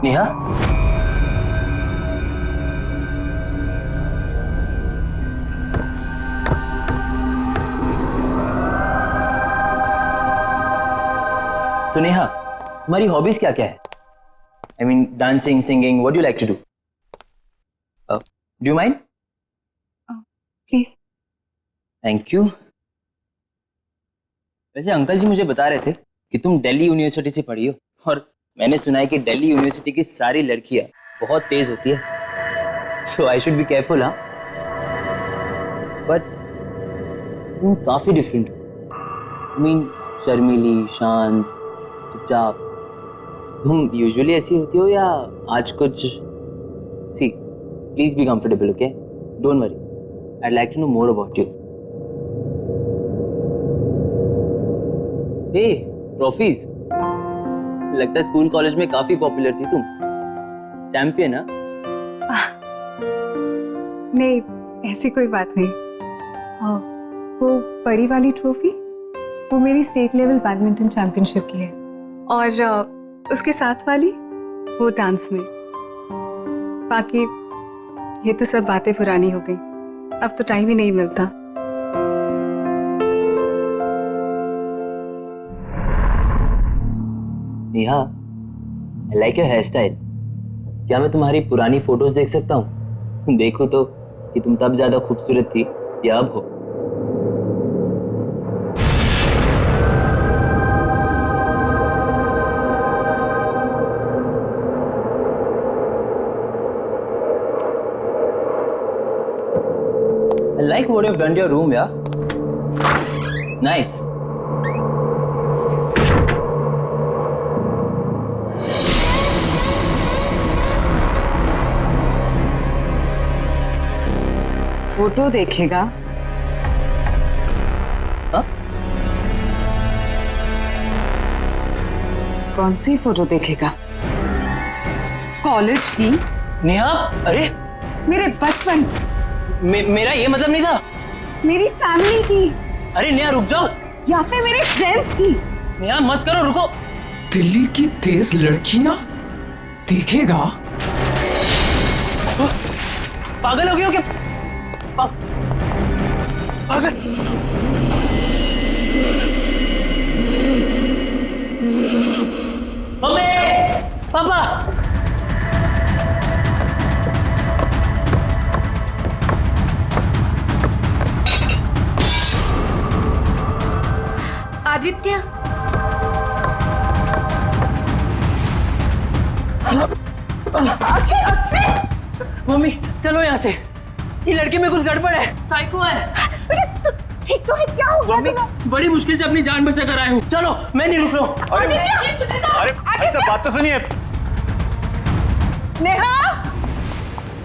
Speaker 8: नेहा, so नेहा, तुम्हारी हॉबीज क्या क्या है? I mean, dancing, singing, what do you like to do? Do you mind?
Speaker 2: Please.
Speaker 8: Thank you. वैसे अंकल जी मुझे बता रहे थे कि तुम दिल्ली यूनिवर्सिटी से पढ़ी हो, और मैंने सुना है कि दिल्ली यूनिवर्सिटी की सारी लड़कियां बहुत तेज होती है, सो आई शुड बी केयरफुल। हाँ, बट तुम काफी डिफरेंट हो। आई मीन, शर्मीली, शांत, चुपचाप। तुम यूजुअली ऐसी होती हो या आज कुछ? See, please be comfortable, okay? Don't worry, I'd like to know more about you. Hey, trophies. लगता है स्कूल कॉलेज में काफी पॉपुलर थी तुम। चैंपियन? हाँ?
Speaker 2: नहीं, ऐसी कोई बात नहीं। वो बड़ी वाली ट्रॉफी वो मेरी स्टेट लेवल बैडमिंटन चैंपियनशिप की है, और उसके साथ वाली वो डांस में। बाकी ये तो सब बातें पुरानी हो गई, अब तो टाइम ही नहीं मिलता।
Speaker 8: Neha, I like your hairstyle. क्या मैं तुम्हारी पुरानी फोटोज देख सकता हूँ? देखूं तो कि तुम तब ज्यादा खूबसूरत थी या अब हो? I like what you've done to your room, yeah? Nice.
Speaker 14: Photo देखेगा?
Speaker 8: हाँ?
Speaker 14: कौन सी फोटो देखेगा? कॉलेज की?
Speaker 8: नेहा, अरे
Speaker 2: मेरे बचपन,
Speaker 8: मेरा ये मतलब नहीं था।
Speaker 2: मेरी फैमिली की।
Speaker 8: अरे नेहा, रुक जाओ।
Speaker 2: या फिर मेरे फ्रेंड्स की।
Speaker 8: नेहा, मत करो, रुको।
Speaker 15: दिल्ली की तेज लड़कियां देखेगा?
Speaker 8: पागल हो गए हो क्या? पागल। मम्मी, पापा।
Speaker 14: आदित्य,
Speaker 8: मम्मी चलो यहाँ से, ये लड़के में कुछ गड़बड़ है, साइको है।
Speaker 10: ठीक तो है, क्या हो गया तुम्हें?
Speaker 8: बड़ी मुश्किल से अपनी जान बचा कर आए हूँ। चलो, मैं नहीं रुक रहा हूँ।
Speaker 6: अरे भाई साहब, बात तो सुनिए।
Speaker 10: नेहा,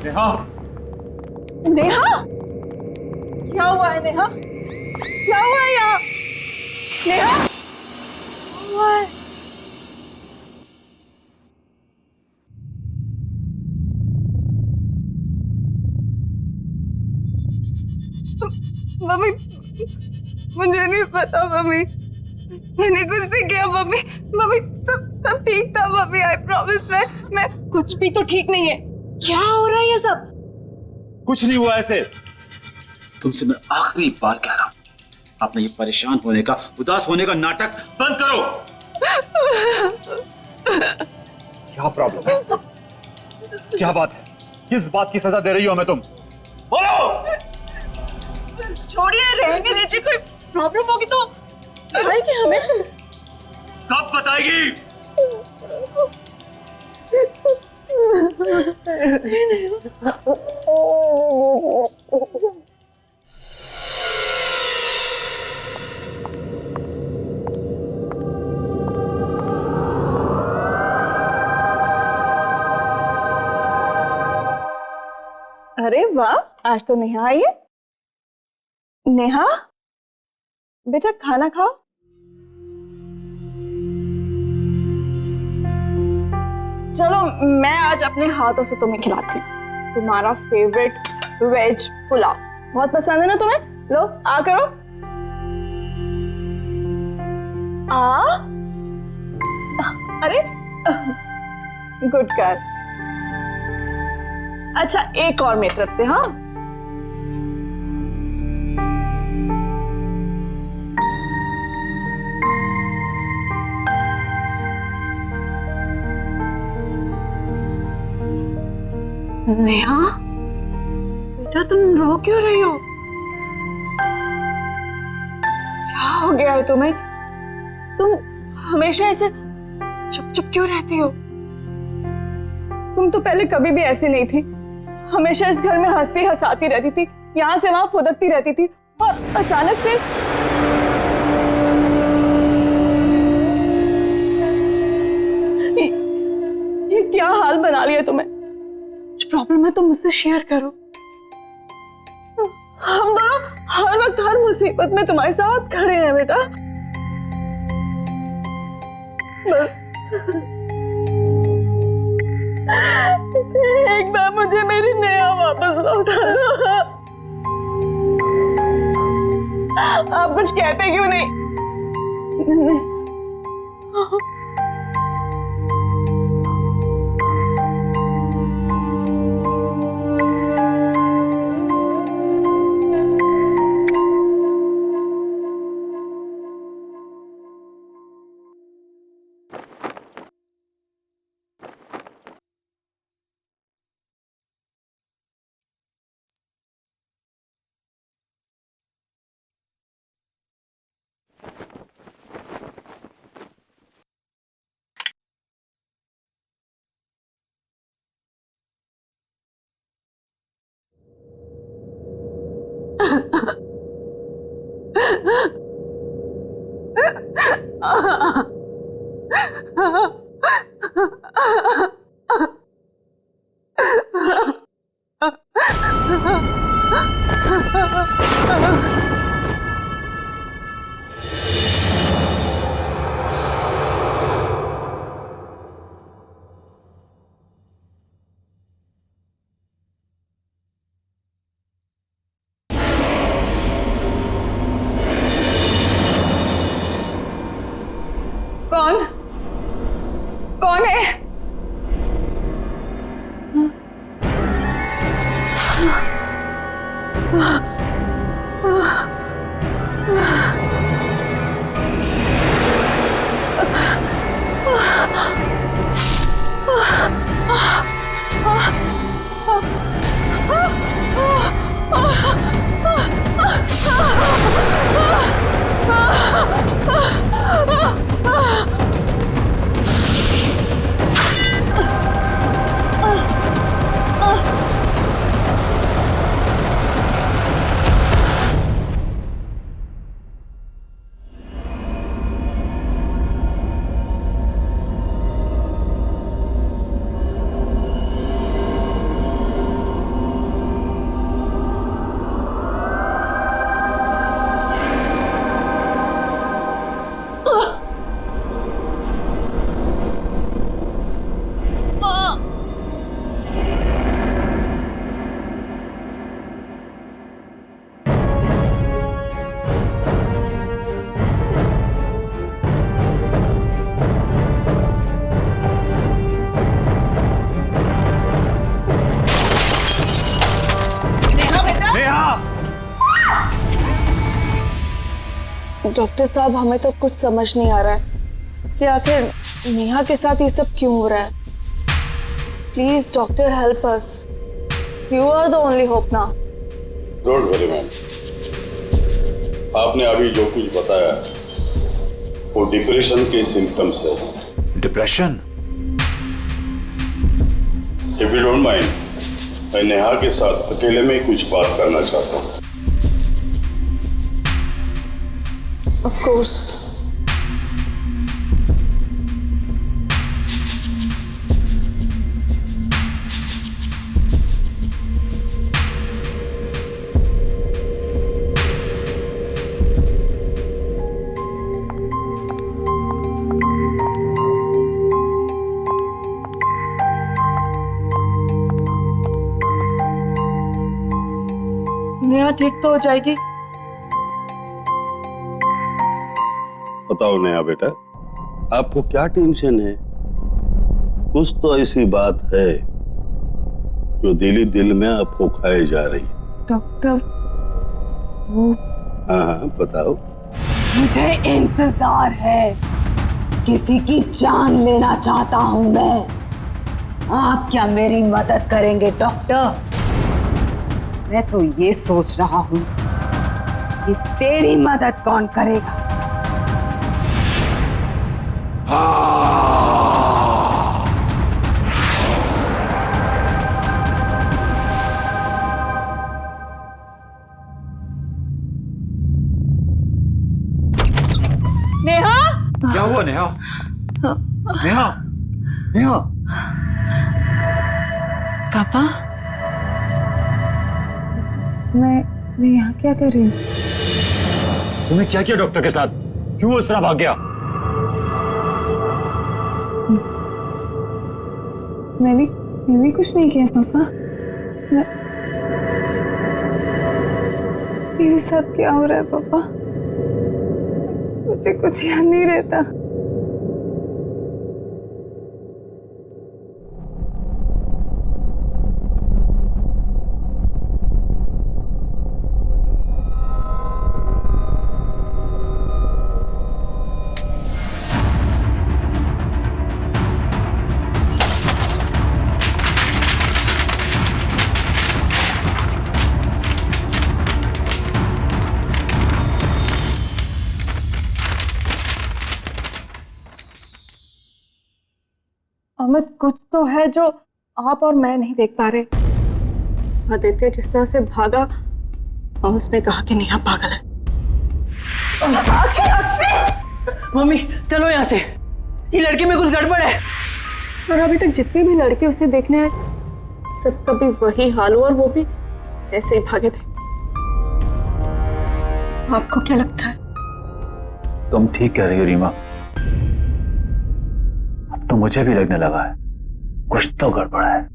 Speaker 6: नेहा,
Speaker 10: नेहा, क्या हुआ है नेहा? क्या हुआ है यहाँ? नेहा, क्या हुआ है?
Speaker 2: मम्मी, मुझे नहीं पता मम्मी, मैंने कुछ नहीं किया मम्मी। मम्मी, सब ठीक था मम्मी, आई प्रॉमिस। मैं
Speaker 10: कुछ भी तो ठीक नहीं है। क्या हो रहा है ये सब?
Speaker 6: कुछ नहीं हुआ ऐसे। तुमसे मैं आखिरी बार कह रहा हूँ, आपने ये परेशान होने का, उदास होने का नाटक बंद करो। क्या प्रॉब्लम है? क्या बात है? किस बात की सजा दे रही हो हमें तुम? बोलो।
Speaker 10: छोड़िए, रहने दीजिए। कोई प्रॉब्लम होगी तो बताएगी हमें।
Speaker 6: कब बताएगी?
Speaker 10: अरे वाह, आज तो नेहा आई है। नेहा, बेटा खाना खाओ। चलो, मैं आज अपने हाथों से तुम्हें खिलाती हूँ तुम्हारा फेवरेट वेज पुलाव। बहुत पसंद है ना तुम्हें? लो, आ करो। अरे गुड गर्ल। अच्छा एक और मेरी तरफ से, हाँ? नेहा बेटा, तुम रो क्यों रही हो? क्या हो गया है तुम्हें? तुम हमेशा ऐसे चुप चुप क्यों रहती हो? तुम तो पहले कभी भी ऐसी नहीं थी। हमेशा इस घर में हंसती हंसाती रहती थी, यहाँ से वहां फुदकती रहती थी, और अचानक से ये क्या हाल बना लिया तुम्हें? कुछ प्रॉब्लम है तो मुझसे शेयर करो। हम दोनों हर वक्त हर मुसीबत में तुम्हारे साथ खड़े हैं बेटा। बस एक बार मुझे मेरी नेहा वापस लौटा दो। आप कुछ कहते क्यों नहीं? कौन? कौन है? डॉक्टर साहब, हमें तो कुछ समझ नहीं आ रहा है कि आखिर नेहा के साथ ये सब क्यों हो रहा है। Please doctor help us, you are the only hope now.
Speaker 16: Don't worry ma'am, आपने अभी जो कुछ बताया वो डिप्रेशन के सिम्टम्स है।
Speaker 3: Depression?
Speaker 16: If you don't mind, मैं नेहा के साथ अकेले में कुछ बात करना चाहता हूँ।
Speaker 10: Of course. नेहा ठीक तो हो जाएगी?
Speaker 16: बताओ नया बेटा, आपको क्या टेंशन है? कुछ तो ऐसी बात है जो दिल ही दिल में आपको खाए जा रही है।
Speaker 2: डॉक्टर वो
Speaker 16: हाँ हाँ बताओ।
Speaker 14: मुझे इंतजार है, किसी की जान लेना चाहता हूं मैं। आप क्या मेरी मदद करेंगे डॉक्टर? मैं तो ये सोच रहा हूं कि तेरी मदद कौन करेगा।
Speaker 10: नेहा,
Speaker 6: क्या हुआ नेहा? नेहा, नेहा,
Speaker 2: पापा, मैं यहाँ क्या कर रही हूँ?
Speaker 6: तुम्हें क्या किया डॉक्टर के साथ? क्यों उस तरह भाग गया?
Speaker 2: मैंने कुछ नहीं किया पापा। मेरे साथ क्या हो रहा है पापा? मुझे कुछ याद नहीं रहता।
Speaker 10: अमित, कुछ तो है जो आप और मैं नहीं देख पा रहे। आदित्य जिस तरह से भागा और उसने कहा कि नेहा पागल है।
Speaker 13: मम्मी चलो यहाँ से, ये लड़की में कुछ गड़बड़ है।
Speaker 10: और अभी तक जितने भी लड़के उसे देखने आए सबका भी वही हाल हुआ और वो भी ऐसे ही भागे थे। आपको क्या लगता है?
Speaker 6: तुम ठीक कह रही हो रीमा। अब तो मुझे भी लगने लगा है कुछ तो गड़बड़ है।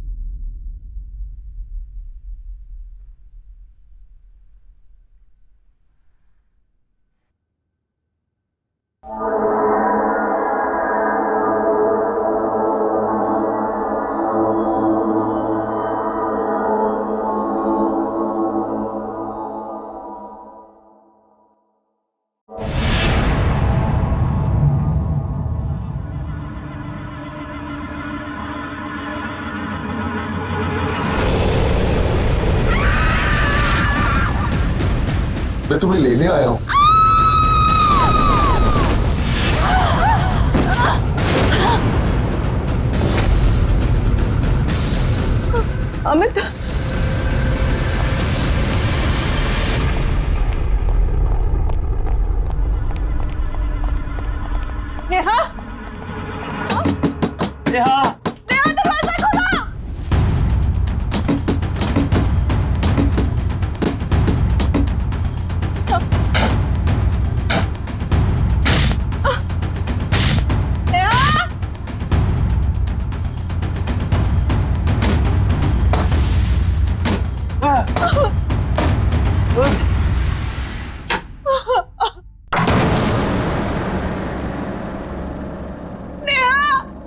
Speaker 9: मैं तुम्हें लेने आया हूं।
Speaker 10: अमित, नेहा,
Speaker 6: नेहा,
Speaker 10: नेहा दरवाजा खोलो।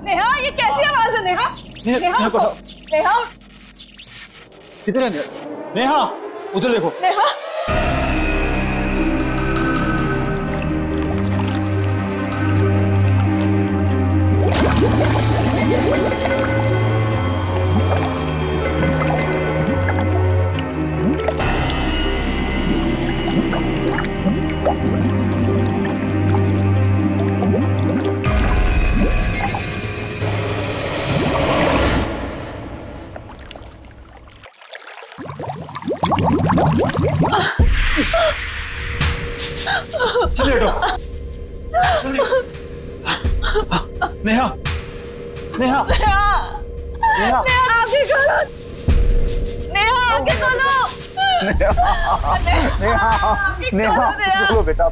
Speaker 10: नेहा, ये कैसी आवाज है? नेहा, नेहा, नेहा,
Speaker 6: किधर है नेहा? उधर देखो।
Speaker 10: नेहा,
Speaker 6: चलिए नेहा, नेहा,
Speaker 10: नेहा, नेहा, आगे खोलो। नेहा, आगे खोलो।
Speaker 6: नेहा, बोलो बेटा।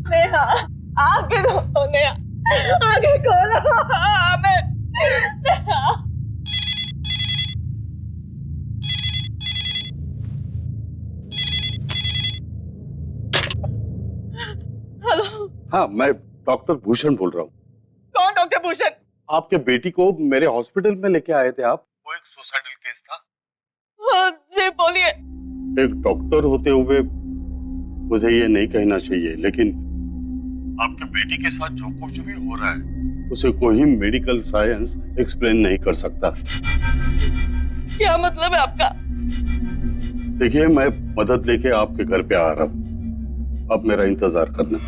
Speaker 10: नेहा, आगे खोलो। नेहा, आगे खोलो। हमें नेहा,
Speaker 16: हाँ, मैं डॉक्टर भूषण बोल रहा हूँ।
Speaker 10: कौन डॉक्टर भूषण?
Speaker 16: आपके बेटी को मेरे हॉस्पिटल में लेके आए थे आप। वो एक सुसाइडल केस था।
Speaker 10: जी बोलिए।
Speaker 16: एक डॉक्टर होते हुए मुझे ये नहीं कहना चाहिए, लेकिन आपके बेटी के साथ जो कुछ भी हो रहा है उसे कोई मेडिकल साइंस एक्सप्लेन नहीं कर सकता।
Speaker 10: क्या मतलब है आपका?
Speaker 16: देखिए, मैं मदद लेके आपके घर पे आ रहा हूँ, अब मेरा इंतजार करना।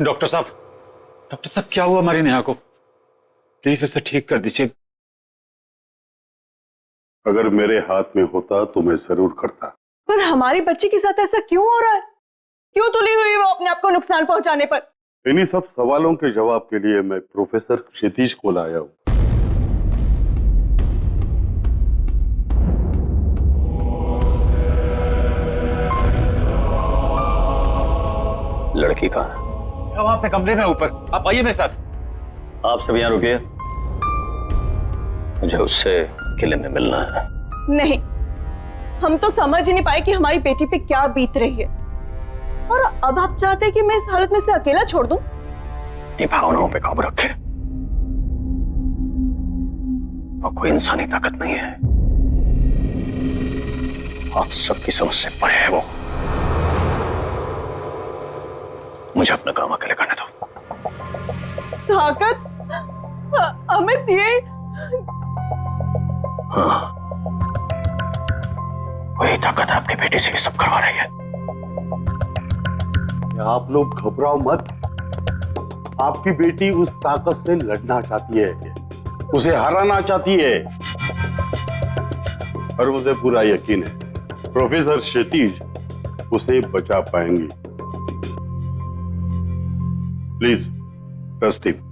Speaker 11: डॉक्टर साहब क्या हुआ हमारी नेहा को? प्लीज इसे ठीक कर दीजिए।
Speaker 16: अगर मेरे हाथ में होता तो मैं जरूर करता।
Speaker 10: पर हमारी बच्ची के साथ ऐसा क्यों हो रहा है? क्यों तुली हुई वो अपने आप को नुकसान पहुंचाने पर?
Speaker 16: इन्हीं सब सवालों के जवाब के लिए मैं प्रोफेसर क्षितिज को लाया हूँ।
Speaker 17: लड़की कहाँ है?
Speaker 11: वहां पे कमरे में ऊपर। आप आइए मेरे साथ।
Speaker 17: आप सब यहाँ रुकिए, मुझे उससे किले में मिलना है।
Speaker 10: नहीं, हम तो समझ ही नहीं पाए कि हमारी बेटी पे क्या बीत रही है, और अब आप चाहते हैं कि मैं इस हालत में से अकेला छोड़ दूं?
Speaker 17: अपनी भावनाओं पे काबू रखे। वो कोई इंसानी ताकत नहीं है, आप सबकी समझ से परे है वो। मुझे अपना काम अकेले करने दो।
Speaker 10: ताकत? अमित, ये
Speaker 17: हाँ, वही ताकत आपकी बेटी से ये सब करवा रही है।
Speaker 16: आप लोग घबराओ मत। आपकी बेटी उस ताकत से लड़ना चाहती है, उसे हराना चाहती है, और मुझे पूरा यकीन है प्रोफेसर क्षितिज उसे बचा पाएंगी। Please trust him.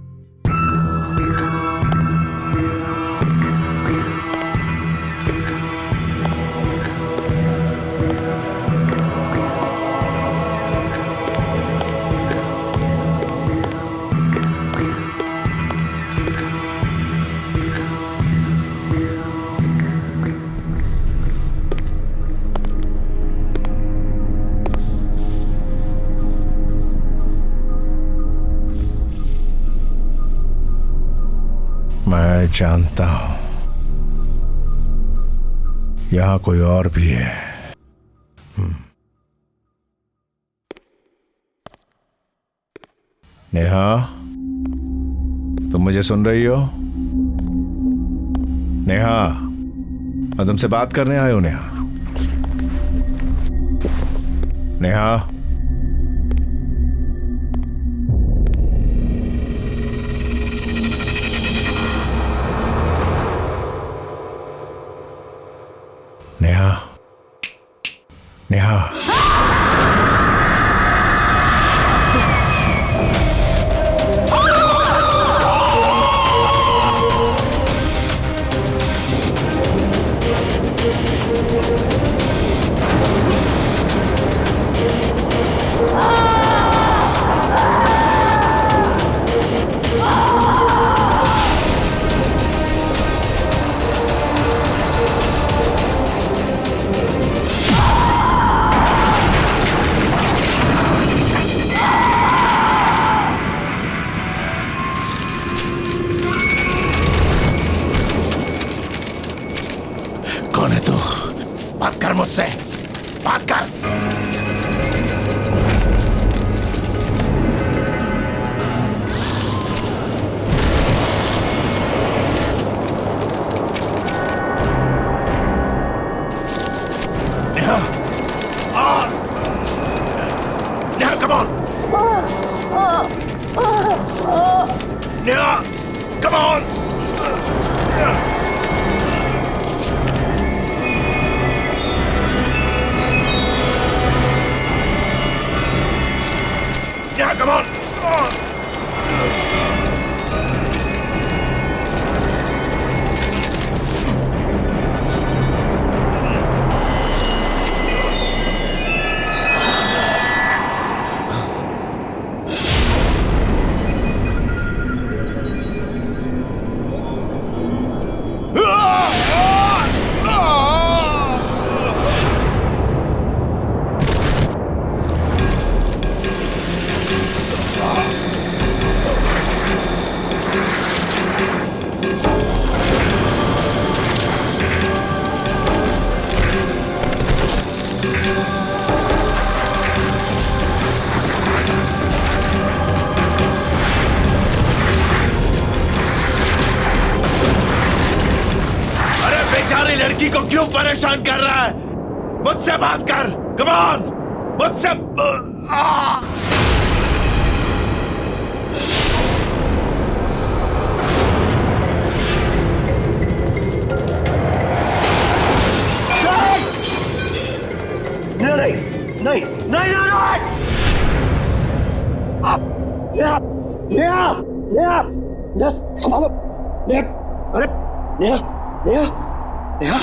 Speaker 18: मैं जानता हूं यहां कोई और भी है। नेहा, तुम मुझे सुन रही हो? नेहा, मैं तुमसे बात करने आया हूं। नेहा, नेहा, नेहा, नेहा। कौन है तू? बात कर मुझसे, बात कर। Neha, Neha, come on. Neha, come on. लड़की को क्यों परेशान कर रहा है? मुझसे बात कर, कम ऑन, मुझसे
Speaker 17: नहीं नहीं नहीं नेहा नेहा नेहा नेहा संभालो नेहा अरे नेहा नेहा नेहा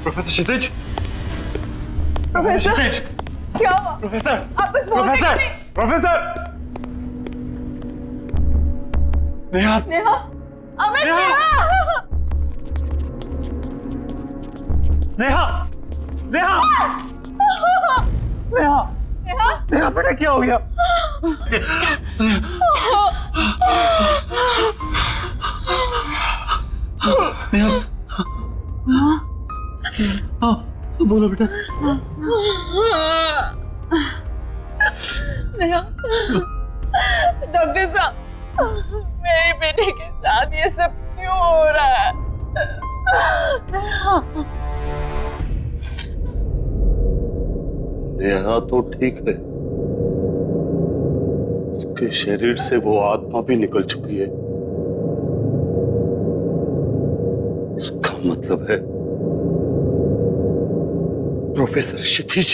Speaker 6: प्रोफेसर क्षितिज,
Speaker 10: प्रोफेसर
Speaker 6: क्षितिज,
Speaker 10: क्या हुआ?
Speaker 6: प्रोफेसर,
Speaker 10: आप कुछ बोलते
Speaker 6: प्रोफेसर,
Speaker 10: क्यों नहीं?
Speaker 6: प्रोफेसर, नेहा,
Speaker 10: नेहा, अमित, नेहा,
Speaker 6: नेहा, नेहा, नेहा,
Speaker 10: नेहा,
Speaker 6: नेहा बेटा क्या हो गया? नेहा, हाँ बोलो बेटा।
Speaker 10: नेहा, डॉक्टर साहब, मेरी बेटी के साथ ये सब क्यों हो रहा है?
Speaker 16: नेहा तो ठीक है, उसके शरीर से वो आत्मा भी निकल चुकी है। इसका मतलब है प्रोफेसर क्षितिज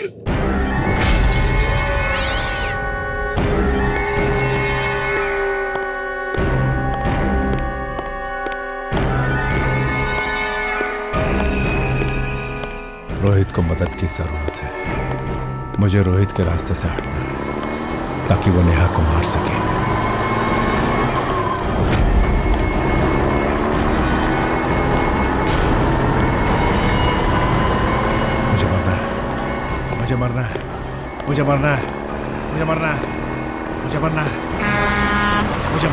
Speaker 19: रोहित को मदद की जरूरत है। मुझे रोहित के रास्ते से हटना है ताकि वो नेहा को मार सके। मुझे मरना है, मुझे मरना है, मुझे मरना है, मुझे मरना है, मुझे मरना है,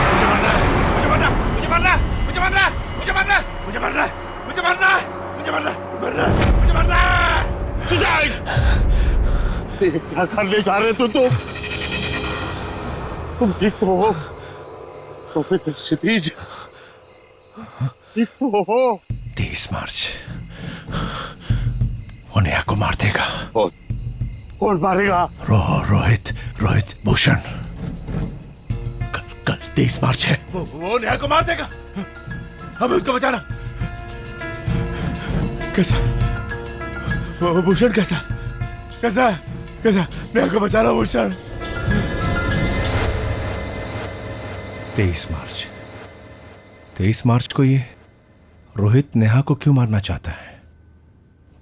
Speaker 19: मुझे मरना है, मुझे मरना है, मुझे मरना है, मुझे मरना है, मुझे मरना है, मुझे मरना है, मुझे मरना है, मुझे मरना है, मुझे मरना है, मरना है, मुझे मरना है।
Speaker 16: क्या करने जा रहे तुम ठीक तो हो प्रोफेसर क्षितिज? ठीक तो हो?
Speaker 19: 23 मार्च वो नेहा को मार देगा।
Speaker 16: कौन मारेगा?
Speaker 19: रोहित भूषण। कल 23 मार्च है।
Speaker 18: वो नेहा को मार देगा। हमें उसको बचाना। कैसा? वो भूषण कैसा? कैसा? कैसा? नेहा को बचाना भूषण।
Speaker 19: 23 मार्च को ये रोहित नेहा को क्यों मारना चाहता है?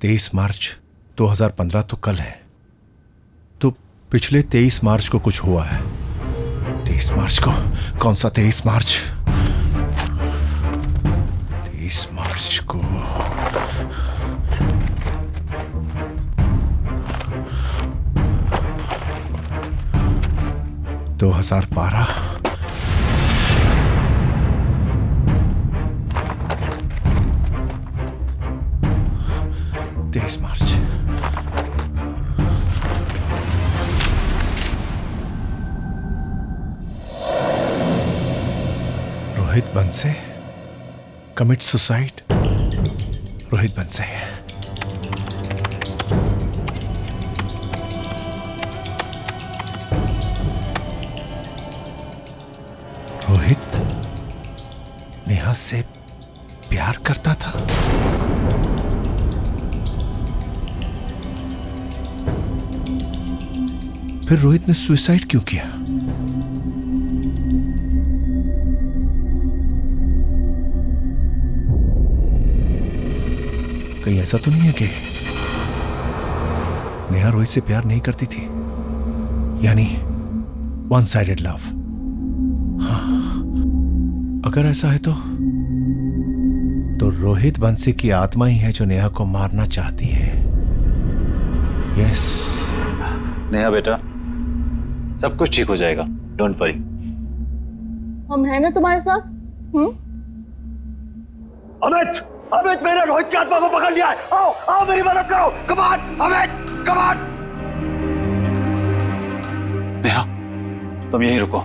Speaker 19: 23 मार्च 2015 तो कल है, तो पिछले 23 मार्च को कुछ हुआ है। 23 मार्च को? कौन सा 23 मार्च? 23 मार्च को 2012। मार्च। रोहित बंसे कमिट सुसाइड। रोहित बंसे रोहित नेहा से प्यार करता था। फिर रोहित ने सुसाइड क्यों किया? कहीं ऐसा तो नहीं है कि नेहा रोहित से प्यार नहीं करती थी, यानी वन साइडेड लव। हाँ, अगर ऐसा है तो रोहित बंसी की आत्मा ही है जो नेहा को मारना चाहती है। यस
Speaker 6: नेहा बेटा, सब कुछ ठीक हो जाएगा, डोंट वरी।
Speaker 10: हम हैं ना तुम्हारे साथ।
Speaker 17: अमित, अमित मैंने रोहित की आत्मा को पकड़ लिया है। आओ आओ मेरी मदद करो। Come on Amit, come on.
Speaker 6: Neha तुम यहीं रुको।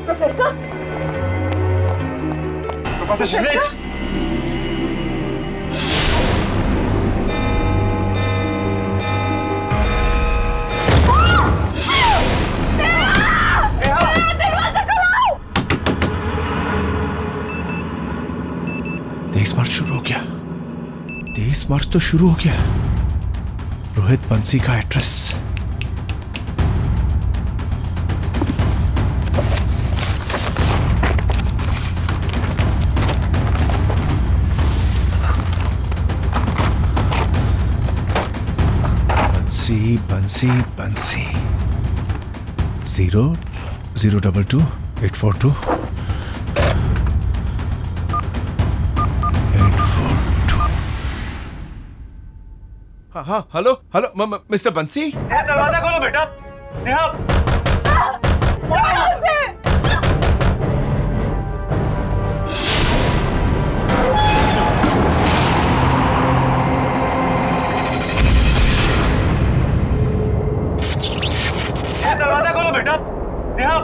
Speaker 10: प्रोफेसर,
Speaker 6: प्रोफेसर शिवनेज,
Speaker 19: तेईस मार्च शुरू हो गया। 23 मार्च तो शुरू हो गया। रोहित बंसी का एड्रेस। बंसी बंसी बंसी 0022842 842। हाँ हाँ, हेलो हेलो मिस्टर बंसी।
Speaker 6: दरवाजा खोलो बेटा। नेहा दरवाजा खोलो बेटा। नेहा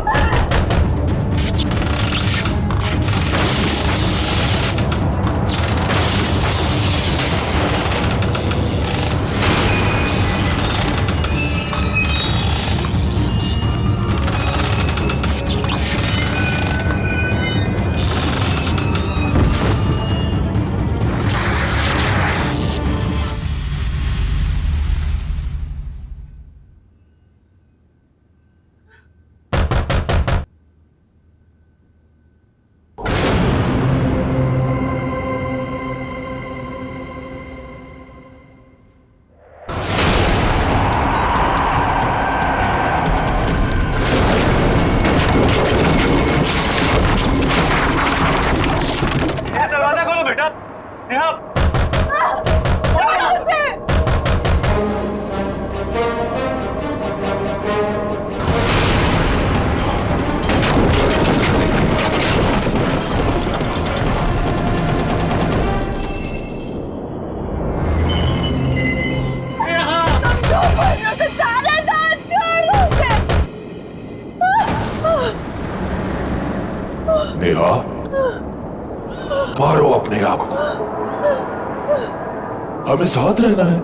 Speaker 18: नेहा, मारो अपने आप को। हमें साथ रहना है।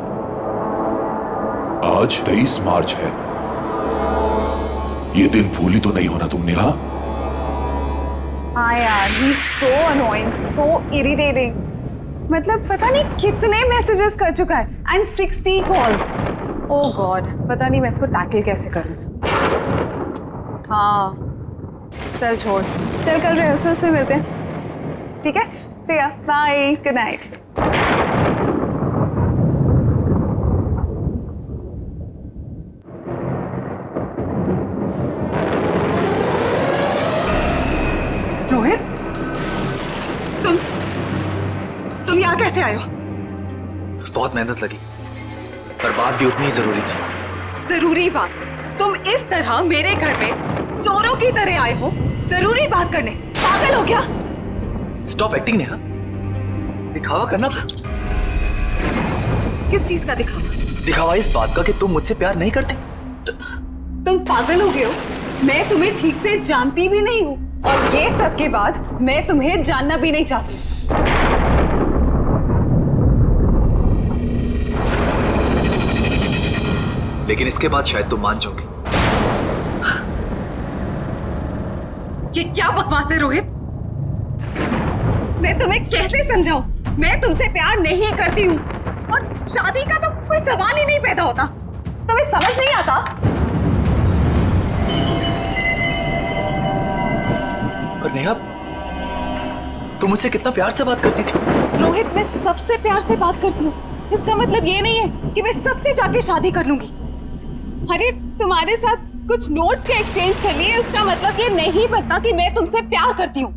Speaker 18: आज 23 मार्च है। ये दिन भूली तो नहीं होना तुम नेहा।
Speaker 2: हाँ यार, he's so annoying, so irritating. मतलब पता नहीं कितने मैसेजेस कर चुका है एंड 60 कॉल्स। ओह गॉड, पता नहीं मैं इसको टैकल कैसे करूं। हाँ चल छोड़, चल कल रिहर्सल्स में मिलते हैं, ठीक है? See ya, bye, good night. Rohit, तुम यहाँ कैसे आए हो?
Speaker 6: बहुत मेहनत लगी, पर बात भी उतनी ही जरूरी थी।
Speaker 2: जरूरी बात? तुम इस तरह मेरे घर पे चोरों की तरह आए हो जरूरी बात करने? पागल हो क्या?
Speaker 6: स्टॉप एक्टिंग नेहा, दिखावा करना था।
Speaker 2: किस चीज का दिखावा?
Speaker 6: दिखावा इस बात का कि तुम मुझसे प्यार नहीं करते।
Speaker 2: तुम पागल हो गए हो? मैं तुम्हें ठीक से जानती भी नहीं हूँ और ये सब के बाद मैं तुम्हें जानना भी नहीं चाहती।
Speaker 6: लेकिन इसके बाद शायद तुम मान जाओगे।
Speaker 2: ये क्या बकवास है रोहित? मैं तुम्हें कैसे समझाऊं? मैं तुमसे प्यार नहीं करती हूँ और शादी का तो कोई सवाल ही नहीं पैदा होता। तुम्हें समझ नहीं आता?
Speaker 6: पर नेहा, तुम मुझसे कितना प्यार से बात करती थी।
Speaker 2: रोहित, मैं सबसे प्यार से बात करती हूँ। इसका मतलब ये नहीं है कि मैं सबसे जाके शादी कर लूंगी। अरे तुम्हारे साथ
Speaker 10: कुछ नोट्स के एक्सचेंज कर लिए, इसका मतलब ये नहीं पता कि मैं तुमसे प्यार करती हूँ।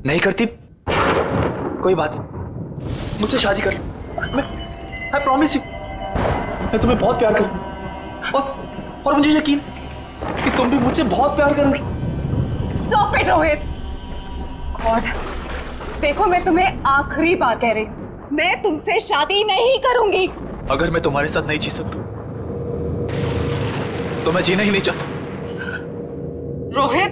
Speaker 6: नहीं करती कोई बात नहीं, मुझसे शादी कर लो। I promise you, मैं तुम्हें बहुत प्यार करूँ और मुझे यकीन कि तुम भी मुझसे बहुत प्यार करोगी।
Speaker 10: Stop it Rohit. गॉड, देखो मैं तुम्हें आखिरी बार कह रही हूँ, मैं तुमसे शादी नहीं करूंगी।
Speaker 6: अगर मैं तुम्हारे साथ नहीं जी सकता तो मैं जीना ही नहीं चाहता।
Speaker 10: रोहित,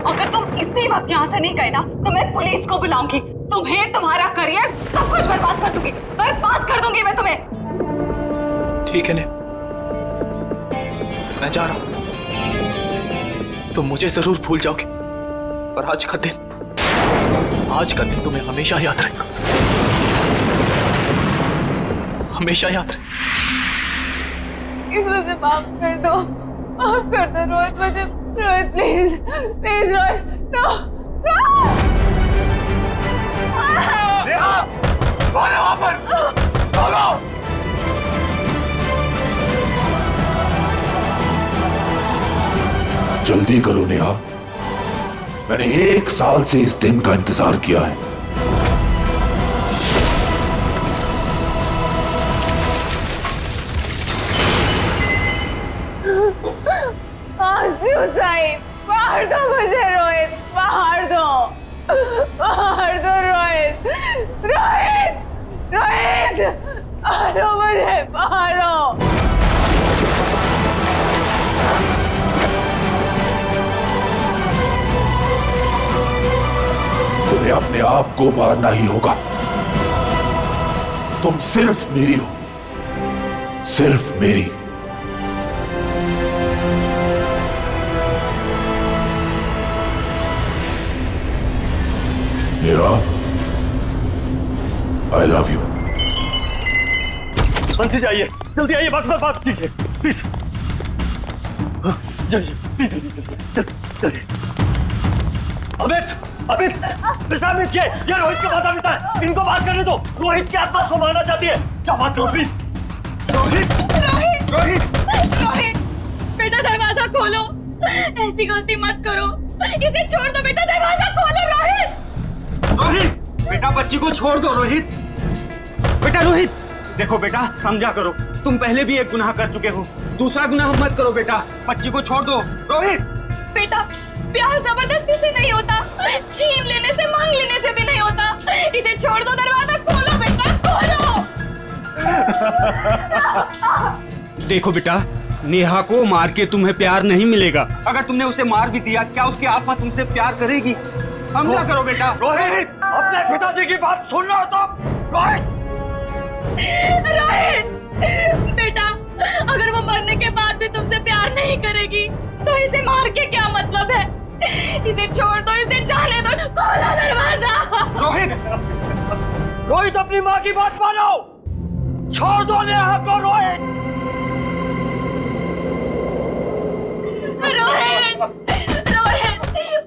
Speaker 10: अगर तुम इसी वक्त यहाँ से नहीं गए ना तो मैं पुलिस को बुलाऊंगी। तुम्हें, तुम्हारा करियर, सब कुछ बर्बाद कर दूंगी, बर्बाद कर दूंगी मैं तुम्हें।
Speaker 6: ठीक है ने, मैं जा रहा हूं। तुम मुझे जरूर भूल जाओगे, पर आज का दिन तुम्हें हमेशा याद रहेगा, हमेशा याद रहेगा।
Speaker 10: इस वजह माफ कर दो रोहित, मुझे, Rohit please please Rohit, no no.
Speaker 17: Neha, कौन है वहां पर? बोलो।
Speaker 19: जल्दी करो नेहा, मैंने 1 साल से इस दिन का इंतजार किया है।
Speaker 10: मार दो मुझे रोहित, मार दो रोहित, मारो मुझे, मारो।
Speaker 19: तुम्हें अपने आप को मारना ही होगा। तुम सिर्फ मेरी हो, सिर्फ मेरी। Neha, I love you।
Speaker 17: बंसी जाइए, जल्दी आइए, बात कीजिए प्लीज। जल्दी प्लीज, जल्दी। अमित, ये रोहित के माता पिता है, इनको बात करने दो। रोहित की आत्मा को मारना चाहती है, क्या बात करो प्लीज।
Speaker 10: रोहित, बेटा दरवाजा खोलो, ऐसी गलती मत करो, इसे छोड़ दो बेटा, दरवाजा खोलो।
Speaker 17: रोहित, बेटा बच्ची को छोड़ दो। रोहित, बेटा रोहित, देखो बेटा समझा करो, तुम पहले भी एक गुनाह कर चुके हो, दूसरा गुनाह मत करो बेटा, बच्ची को छोड़ दो। रोहित
Speaker 10: बेटा, प्यार जबरदस्ती से नहीं होता, छीन लेने से, मांग लेने से भी नहीं होता, इसे छोड़ दो, दरवाजा खोलो बेटा, खोलो।
Speaker 17: देखो बेटा, नेहा को मार के तुम्हें प्यार नहीं मिलेगा। अगर तुमने उसे मार भी दिया, क्या उसकी आत्मा तुमसे प्यार करेगी? समझा करो बेटा। रोहित, अपने पिताजी की बात सुन रहे हो तुम?
Speaker 10: रोहित बेटा, अगर वो मरने के बाद भी तुमसे प्यार नहीं करेगी तो इसे मार के क्या मतलब है? इसे छोड़ दो, इसे जाने दो, खोलो दरवाजा।
Speaker 17: रोहित अपनी माँ की बात मानो, छोड़ दो नेहा को।
Speaker 10: रोहित,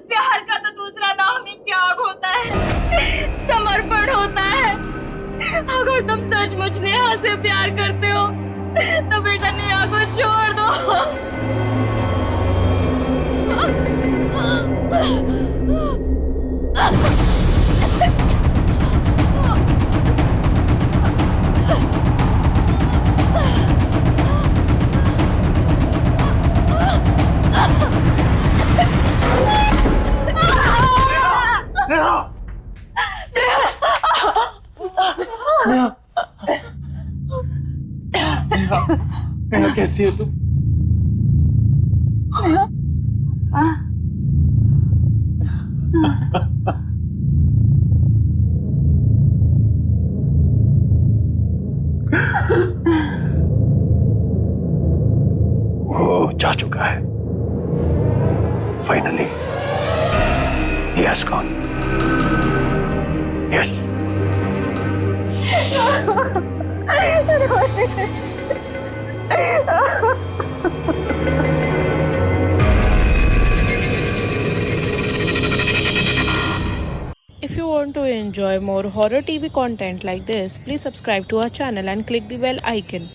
Speaker 10: प्यार का तो दूसरा नाम ही त्याग होता है, समर्पण होता है। अगर तुम सचमुच नेहा से प्यार करते हो तो बेटा नेहा को छोड़ दो।
Speaker 17: नेहा कैसी है तू?
Speaker 6: वो जा चुका है, finally he has gone. Yes.
Speaker 20: If you want to enjoy more horror TV content like this, please subscribe to our channel and click the bell icon.